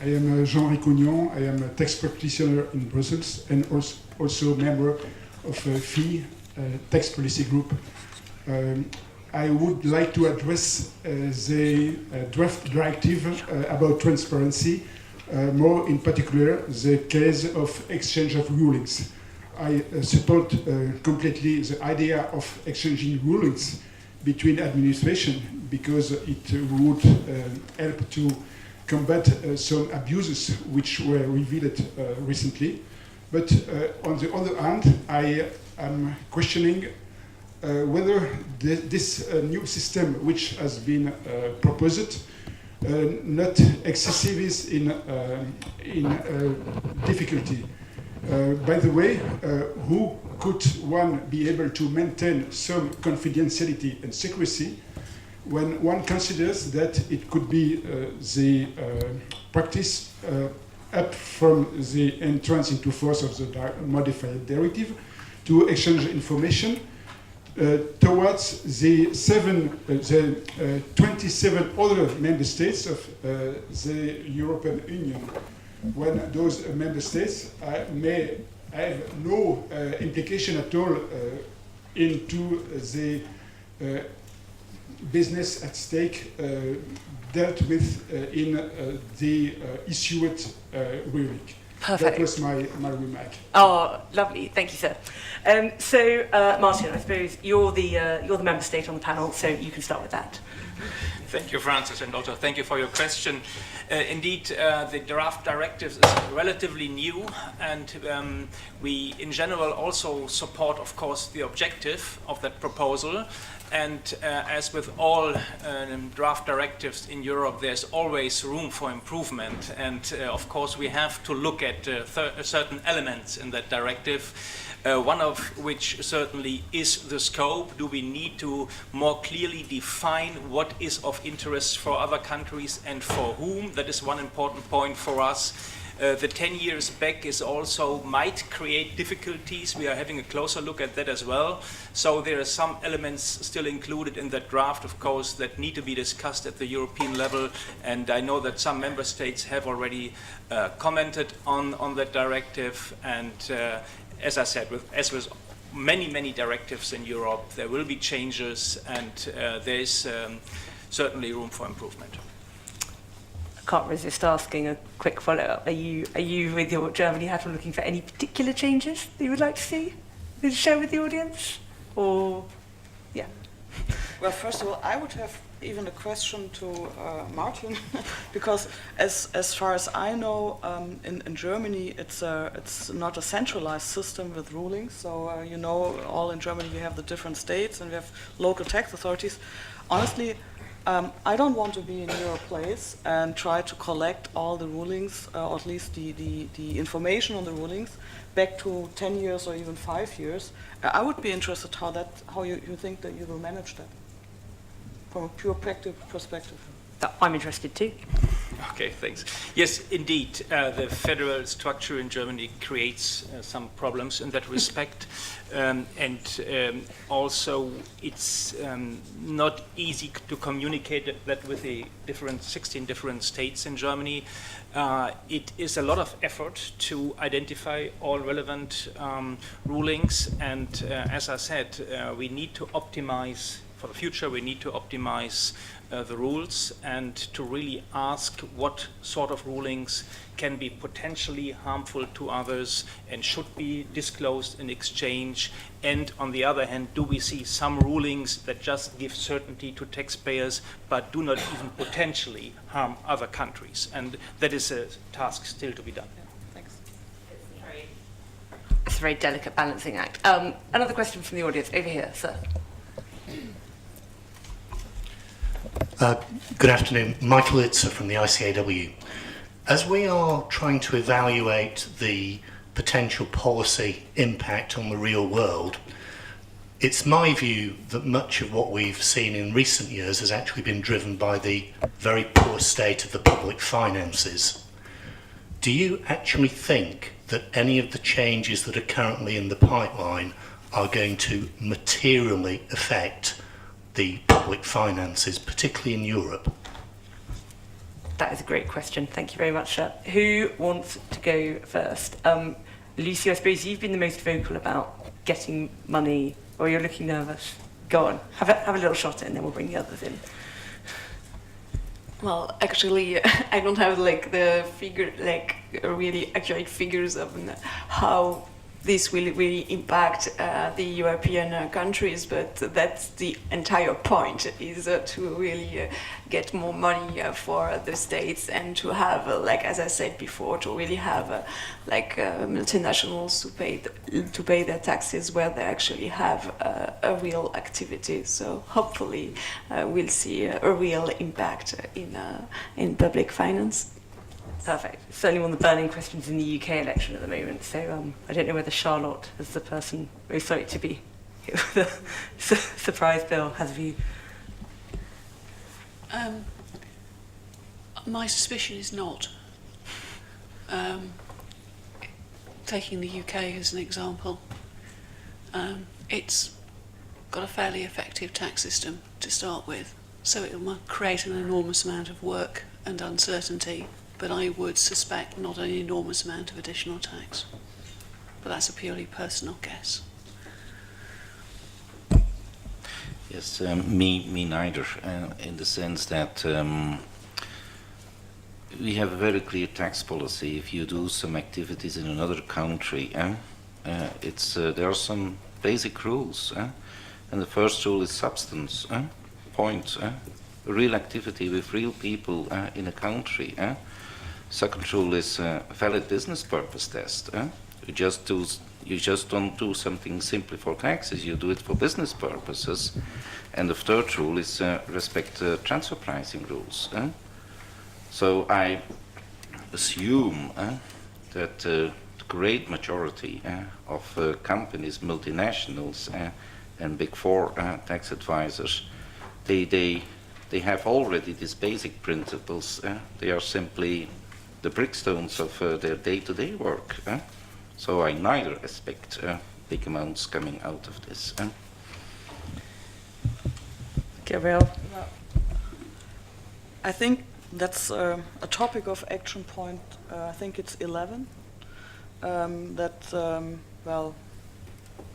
I am Jean Ricognon. I am a tax practitioner in Brussels and also member of a FEE tax policy group. I would like to address the draft directive about transparency. More in particular, the case of exchange of rulings. I support completely the idea of exchanging rulings between administration, because it would help to combat some abuses which were revealed recently. But on the other hand, I am questioning whether this new system which has been proposed not excessive is in difficulty. By the way, who could one be able to maintain some confidentiality and secrecy when one considers that it could be the practice up from the entrance into force of the modified directive to exchange information towards the 27 other member states of the European Union, when those member states may have no implication at all into the business at stake dealt with in the issued ruling. Perfect. That was my remark. Oh, lovely. Thank you, sir. So, Martin, I suppose you're the member state on the panel, so you can start with that. Thank you, Francis, and also thank you for your question. Indeed, the draft directive is relatively new, and we, in general, also support, of course, the objective of that proposal. And as with all draft directives in Europe, there's always room for improvement. And of course, we have to look at certain elements in that directive, one of which certainly is the scope. Do we need to more clearly define what is of interest for other countries and for whom? That is one important point for us. The 10 years back is also might create difficulties. We are having a closer look at that as well. So there are some elements still included in that draft, of course, that need to be discussed at the European level. And I know that some member states have already commented on that directive. And as I said, as with many directives in Europe. There will be changes, and there is certainly room for improvement. I can't resist asking a quick follow-up. Are you with your Germany hat on looking for any particular changes that you would like to see? Would you share with the audience? Or, yeah. Well, first of all, I would have even a question to Martin, because as far as I know, in Germany it's not a centralized system with rulings. So you know, all in Germany we have the different states and we have local tax authorities. Honestly, I don't want to be in your place and try to collect all the rulings, or at least the information on the rulings, back to 10 years or even 5 years. I would be interested how you think that you will manage that from a pure practical perspective. I'm interested too. Okay, thanks. Yes, indeed, the federal structure in Germany creates some problems in that respect, and also it's not easy to communicate that with the 16 different states in Germany. It is a lot of effort to identify all relevant rulings, and as I said, we need to optimize. For the future, we need to optimize the rules and to really ask what sort of rulings can be potentially harmful to others and should be disclosed in exchange. And on the other hand, do we see some rulings that just give certainty to taxpayers but do not even potentially harm other countries? And that is a task still to be done. Yeah, thanks. It's a very delicate balancing act. Another question from the audience over here, sir. Good afternoon. Michael Itzer from the ICAW. As we are trying to evaluate the potential policy impact on the real world, it's my view that much of what we've seen in recent years has actually been driven by the very poor state of the public finances. Do you actually think that any of the changes that are currently in the pipeline are going to materially affect the public finances, particularly in Europe? That is a great question. Thank you very much, sir. Who wants to go first? Lucie, I suppose you've been the most vocal about getting money, or you're looking nervous. Go on, have a little shot at it, and then we'll bring the others in. Well, actually, I don't have really accurate figures of how this will really impact the European countries, but that's the entire point, is to really get more money for the states and to have, as I said before, to really have multinationals to pay their taxes where they actually have a real activity. So hopefully we'll see a real impact in public finance. Perfect. Certainly one of the burning questions in the UK election at the moment. So I don't know whether Charlotte, as the person most likely to be hit with a surprise bill, has a view. My suspicion is not. Taking the UK as an example, it's got a fairly effective tax system to start with, so it will create an enormous amount of work and uncertainty, but I would suspect not an enormous amount of additional tax. But that's a purely personal guess. Yes, me neither, in the sense that we have a very clear tax policy. If you do some activities in another country, there are some basic rules. And the first rule is substance, point, real activity with real people in a country. Second rule is valid business purpose test. You just don't do something simply for taxes, you do it for business purposes. And the third rule is respect transfer pricing rules. So I assume that the great majority of companies, multinationals and big four tax advisors, they have already these basic principles. They are simply the brickstones of their day-to-day work. So I neither expect big amounts coming out of this. Gabriele? I think that's a topic of action point, I think it's 11, that,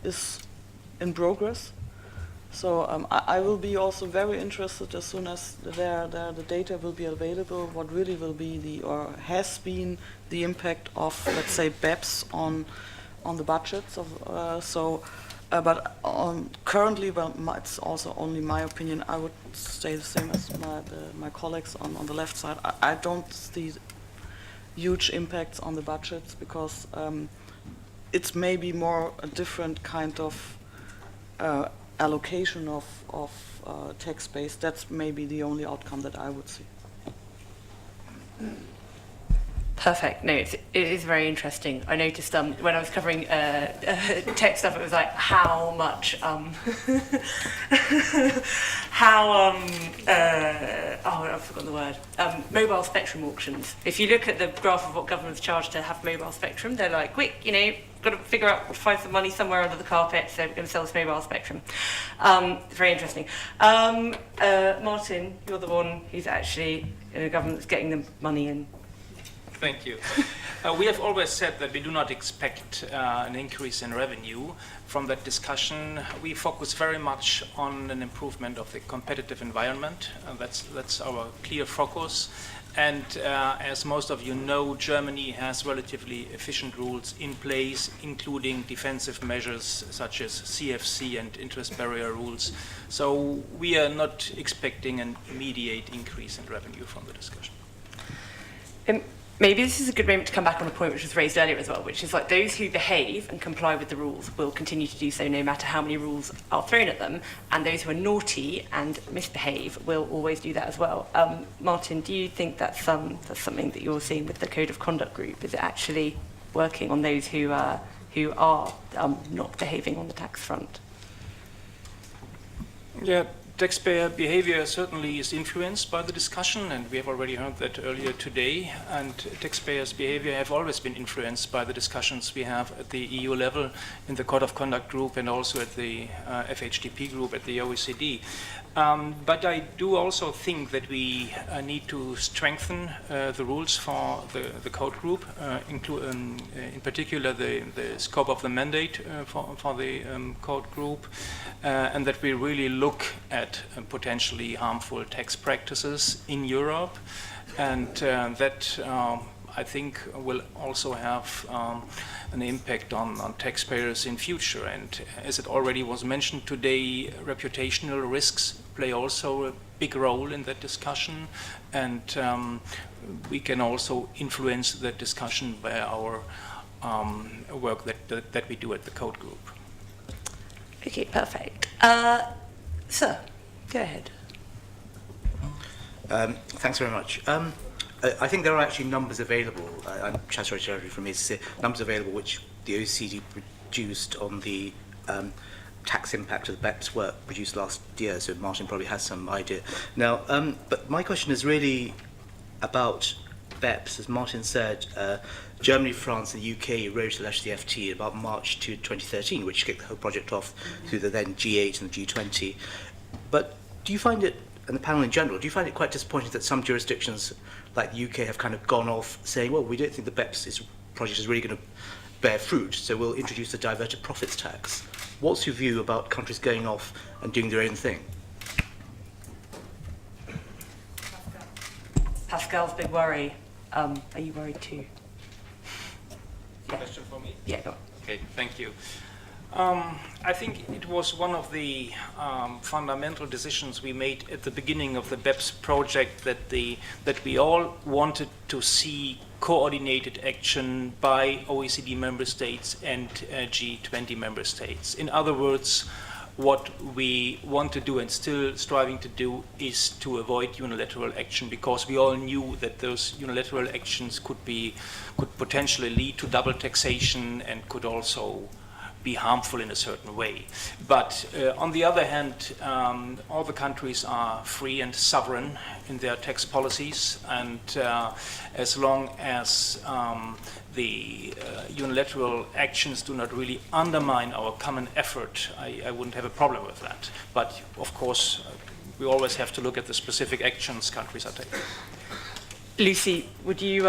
is in progress. So I will be also very interested as soon as the data will be available, what really will be or has been the impact of, let's say, BEPS on the budgets of but currently, well, it's also only my opinion. I would say the same as my colleagues on the left side. I don't see huge impacts on the budgets because it's maybe more a different kind of allocation of tax base. That's maybe the only outcome that I would see. Perfect. No, it is very interesting. I noticed when I was covering tech stuff, it was like how much, I've forgotten the word, mobile spectrum auctions. If you look at the graph of what governments charge to have mobile spectrum, they're like, quick, got to figure out, find some money somewhere under the carpet, so we're going to sell this mobile spectrum. Very interesting. Martin, you're the one who's actually in a government that's getting the money in. Thank you. We have always said that we do not expect an increase in revenue. From that discussion, we focus very much on an improvement of the competitive environment. That's our clear focus. And as most of you know, Germany has relatively efficient rules in place, including defensive measures such as CFC and interest barrier rules. So we are not expecting an immediate increase in revenue from the discussion. Maybe this is a good moment to come back on a point which was raised earlier as well, which is like those who behave and comply with the rules will continue to do so no matter how many rules are thrown at them, and those who are naughty and misbehave will always do that as well. Martin, do you think that's something that you're seeing with the Code of Conduct group? Is it actually working on those who are not behaving on the tax front? Yeah. Taxpayer behavior certainly is influenced by the discussion, and we have already heard that earlier today. And taxpayers' behavior have always been influenced by the discussions we have at the EU level in the Code of Conduct group and also at the FHDP group at the OECD. But I do also think that we need to strengthen the rules for the code group, in particular the scope of the mandate for the code group, and that we really look at potentially harmful tax practices in Europe, and that I think will also have an impact on taxpayers in future. And as it already was mentioned today, reputational risks play also a big role in that discussion, and we can also influence that discussion by our work that we do at the code group. Okay, perfect. Sir, go ahead. Thanks very much. I think there are actually numbers available. I'm Chancellor Secretary from ACC, numbers available which the OECD produced on the tax impact of the BEPS work produced last year, so Martin probably has some idea. Now, but my question is really about BEPS. As Martin said, Germany, France and the UK wrote to the CCFD about March 2013, which kicked the whole project off through the then G8 and the G20. But do you find it, and the panel in general, do you find it quite disappointing that some jurisdictions like the UK have kind of gone off saying, well, we don't think the BEPS project is really going to bear fruit, so we'll introduce the diverted profits tax? What's your view about countries going off and doing their own thing? Pascal's big worry. Are you worried too? Question for me? Yeah, go on. Okay, thank you. I think it was one of the fundamental decisions we made at the beginning of the BEPS project that we all wanted to see coordinated action by OECD member states and G20 member states. In other words, what we want to do and still striving to do is to avoid unilateral action, because we all knew that those unilateral actions could potentially lead to double taxation and could also be harmful in a certain way. But on the other hand, all the countries are free and sovereign in their tax policies, and as long as the unilateral actions do not really undermine our common effort, I wouldn't have a problem with that. But of course, we always have to look at the specific actions countries are taking. Lucie, would you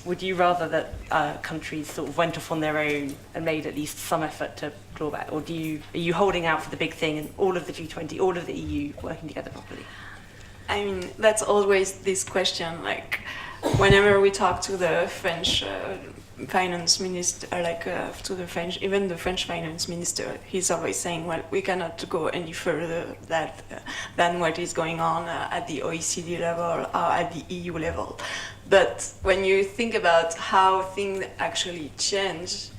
would you rather that countries sort of went off on their own and made at least some effort to claw back, or are you holding out for the big thing and all of the G20, all of the EU working together properly? I mean, that's always this question, like, whenever we talk to the French finance minister, to the French, even the French finance minister, he's always saying, well, we cannot go any further than what is going on at the OECD level or at the EU level. But when you think about how things actually change,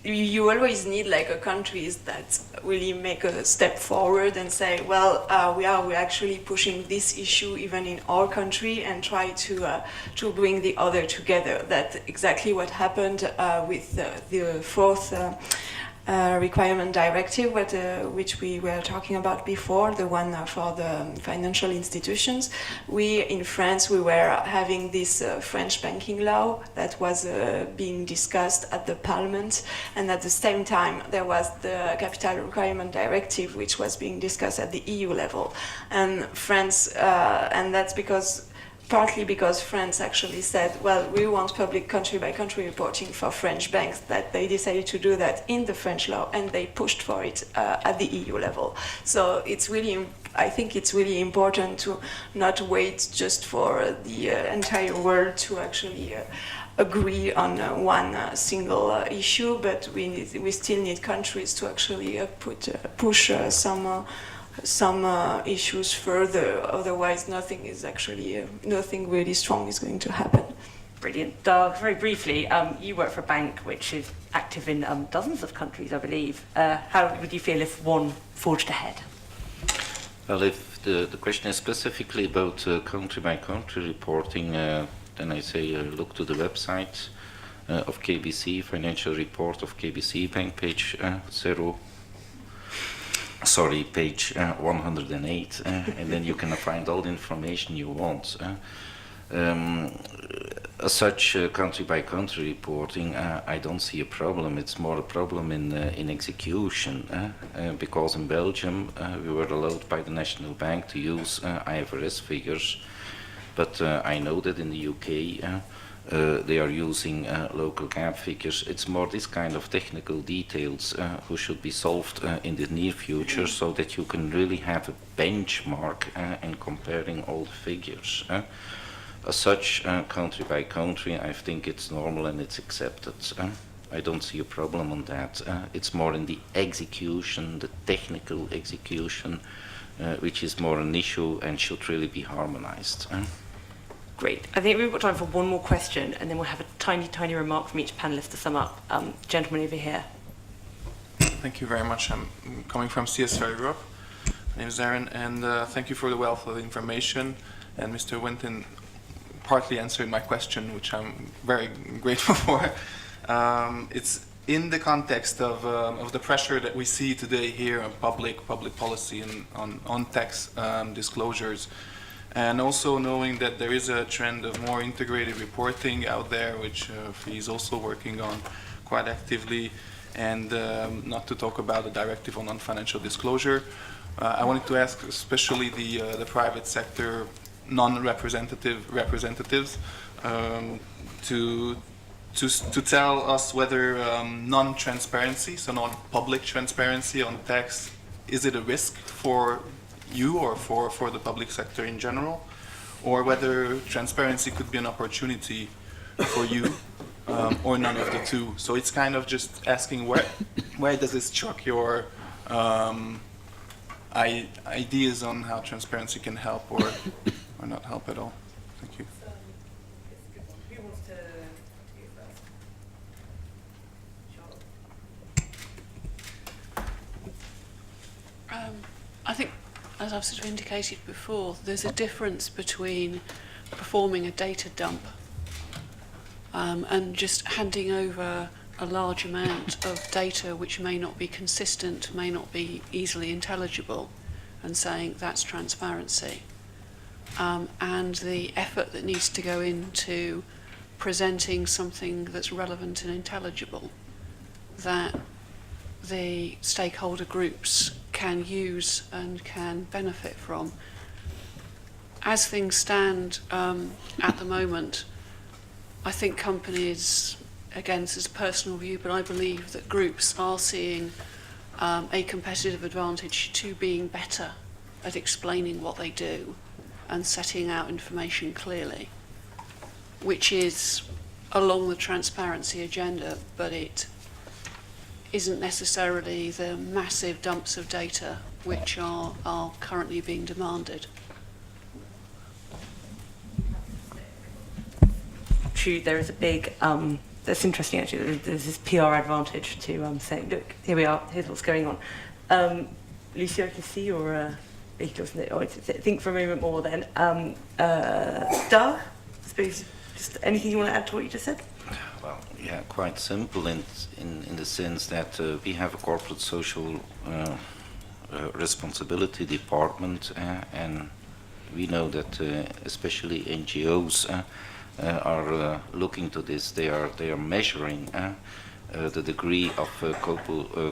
you always need like a countries that really make a step forward and say, well, we're actually pushing this issue even in our country and try to bring the other together. That's exactly what happened with the fourth requirement directive, which we were talking about before, the one for the financial institutions. We, in France, we were having this French banking law that was being discussed at the Parliament, and at the same time there was the capital requirement directive, which was being discussed at the EU level. And France, and that's partly because France actually said, well, we want public country-by-country reporting for French banks, that they decided to do that in the French law, and they pushed for it at the EU level. So I think it's really important to not wait just for the entire world to actually agree on one single issue, but we still need countries to actually push some issues further. Otherwise, nothing really strong is going to happen. Brilliant. Doug, very briefly, you work for a bank which is active in dozens of countries, I believe. How would you feel if one forged ahead? Well, if the question is specifically about country-by-country reporting, then I say look to the website of KBC, financial report of KBC Bank, page 108, and then you can find all the information you want. As such, country-by-country reporting, I don't see a problem. It's more a problem in execution, because in Belgium we were allowed by the National Bank to use IFRS figures, but I know that in the UK they are using local GAAP figures. It's more this kind of technical details who should be solved in the near future, so that you can really have a benchmark in comparing all the figures. As such, country by country, I think it's normal and it's accepted. I don't see a problem on that. It's more in the execution, the technical execution, which is more an issue and should really be harmonized. Great. I think we've got time for one more question, and then we'll have a tiny remark from each panelist to sum up. Gentleman over here. Thank you very much. I'm coming from CSR Europe. My name is Aaron, and thank you for the wealth of information. And Mr. Wyntin partly answered my question, which I'm very grateful for. It's in the context of the pressure that we see today here on public policy and on tax disclosures. And also knowing that there is a trend of more integrated reporting out there, which FI is also working on quite actively, and not to talk about the directive on non-financial disclosure. I wanted to ask especially the private sector representatives to tell us whether non-transparency, so non-public transparency on tax, is it a risk for you or for the public sector in general, or whether transparency could be an opportunity for you, or none of the two. So it's kind of just asking where does this struck your ideas on how transparency can help or not help at all. Thank you. Who wants to go first? I think, as I've sort of indicated before, there's a difference between performing a data dump and just handing over a large amount of data which may not be consistent, may not be easily intelligible, and saying that's transparency. And the effort that needs to go into presenting something that's relevant and intelligible, that the stakeholder groups can use and can benefit from. As things stand at the moment, I think companies, again, this is a personal view, but I believe that groups are seeing a competitive advantage to being better at explaining what they do and setting out information clearly, which is along the transparency agenda, but it isn't necessarily the massive dumps of data which are currently being demanded. True, there is a big, that's interesting actually, there's this PR advantage to saying, look, here we are, here's what's going on. Lucie, I can see your think for a moment more then. Doug, I suppose, just anything you want to add to what you just said? Well, yeah, quite simple in the sense that we have a corporate social responsibility department, and we know that especially NGOs are looking to this. They are measuring the degree of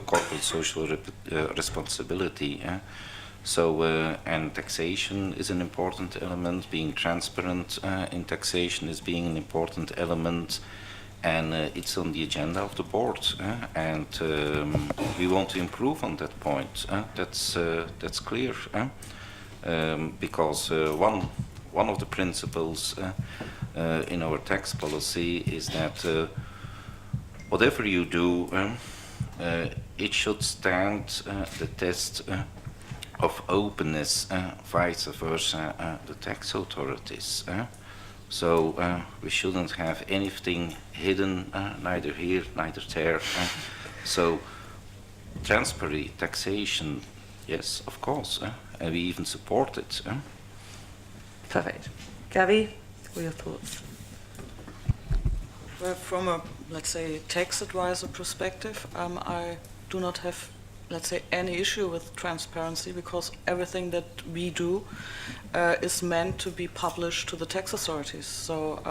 corporate social responsibility. So, and taxation is an important element. Being transparent in taxation is being an important element, and it's on the agenda of the board. And we want to improve on that point. That's clear. Because one of the principles in our tax policy is that whatever you do, it should stand the test of openness, vice versa, the tax authorities. So we shouldn't have anything hidden, neither here, neither there. So transparent taxation, yes, of course, and we even support it. Perfect. Gabby, what are your thoughts? Well, from a, let's say, tax advisor perspective, I do not have, let's say, any issue with transparency, because everything that we do is meant to be published to the tax authorities. So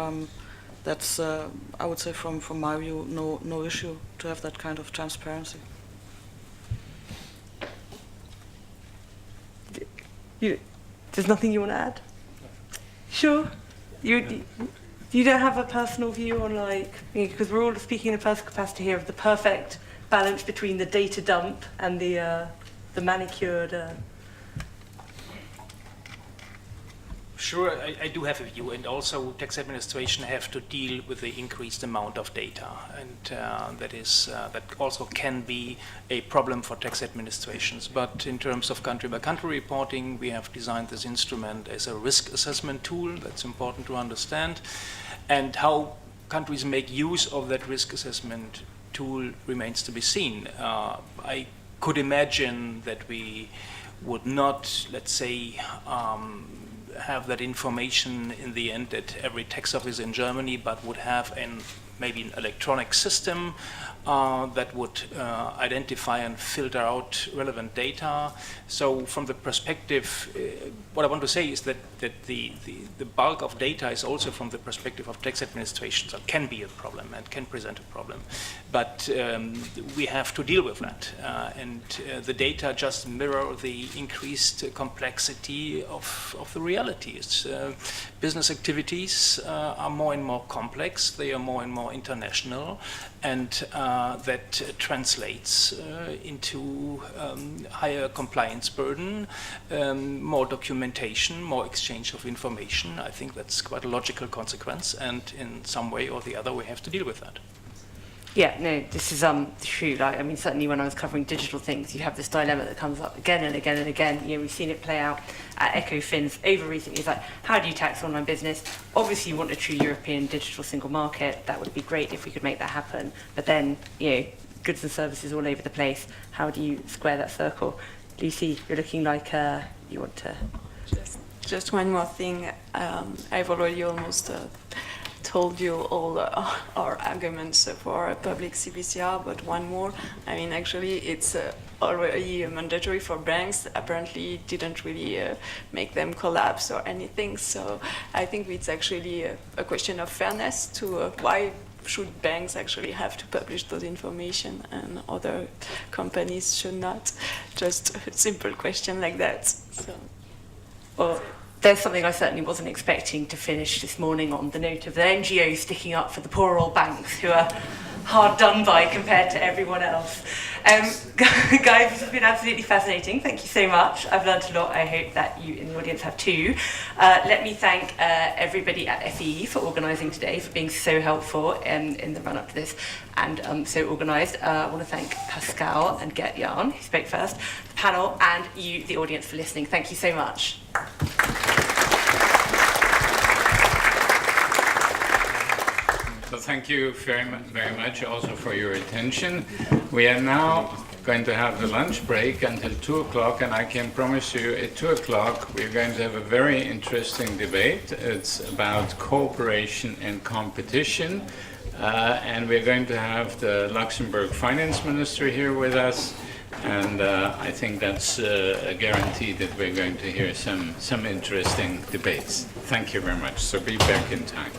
that's, I would say, from my view, no issue to have that kind of transparency. There's nothing you want to add? Sure. You don't have a personal view on, like, because we're all speaking in a personal capacity here of the perfect balance between the data dump and the manicured. Sure, I do have a view, and also tax administration have to deal with the increased amount of data, and that also can be a problem for tax administrations. But in terms of country-by-country reporting, we have designed this instrument as a risk assessment tool. That's important to understand, and how countries make use of that risk assessment tool remains to be seen. I could imagine that we would not, let's say, have that information in the end at every tax office in Germany, but would have maybe an electronic system that would identify and filter out relevant data. So from the perspective, what I want to say is that the bulk of data is also from the perspective of tax administration, so it can be a problem and can present a problem. But we have to deal with that. And the data just mirror the increased complexity of the realities. Business activities are more and more complex, they are more and more international, and that translates into higher compliance burden, more documentation, more exchange of information. I think that's quite a logical consequence, and in some way or the other we have to deal with that. Yeah, no, this is true. Like, I mean, certainly when I was covering digital things, you have this dilemma that comes up again and again and again. You know, we've seen it play out at ECOFIN's over recently. It's like, how do you tax online business? Obviously, you want a true European digital single market. That would be great if we could make that happen. But then, you know, goods and services all over the place. How do you square that circle? Lucie, you're looking like you want to... Just one more thing. I've already almost told you all our arguments for a public CBCR, but one more. I mean, actually, it's already mandatory for banks. Apparently, it didn't really make them collapse or anything. So I think it's actually a question of fairness to why should banks actually have to publish those information and other companies should not? Just a simple question like that. So. Well, there's something I certainly wasn't expecting to finish this morning on, the note of the NGOs sticking up for the poor old banks who are hard done by compared to everyone else. Guys, this has been absolutely fascinating. Thank you so much. I've learned a lot. I hope that you in the audience have too. Let me thank everybody at FEE for organising today, for being so helpful in the run-up to this, and so organised. I want to thank Pascal and Gert-Jan, who spoke first, the panel, and you, the audience, for listening. Thank you so much. So thank you very much also for your attention. We are now going to have the lunch break until 2 o'clock, and I can promise you at 2 o'clock we're going to have a very interesting debate. It's about cooperation and competition, and we're going to have the Luxembourg finance minister here with us, and I think that's a guarantee that we're going to hear some interesting debates. Thank you very much. So be back in time.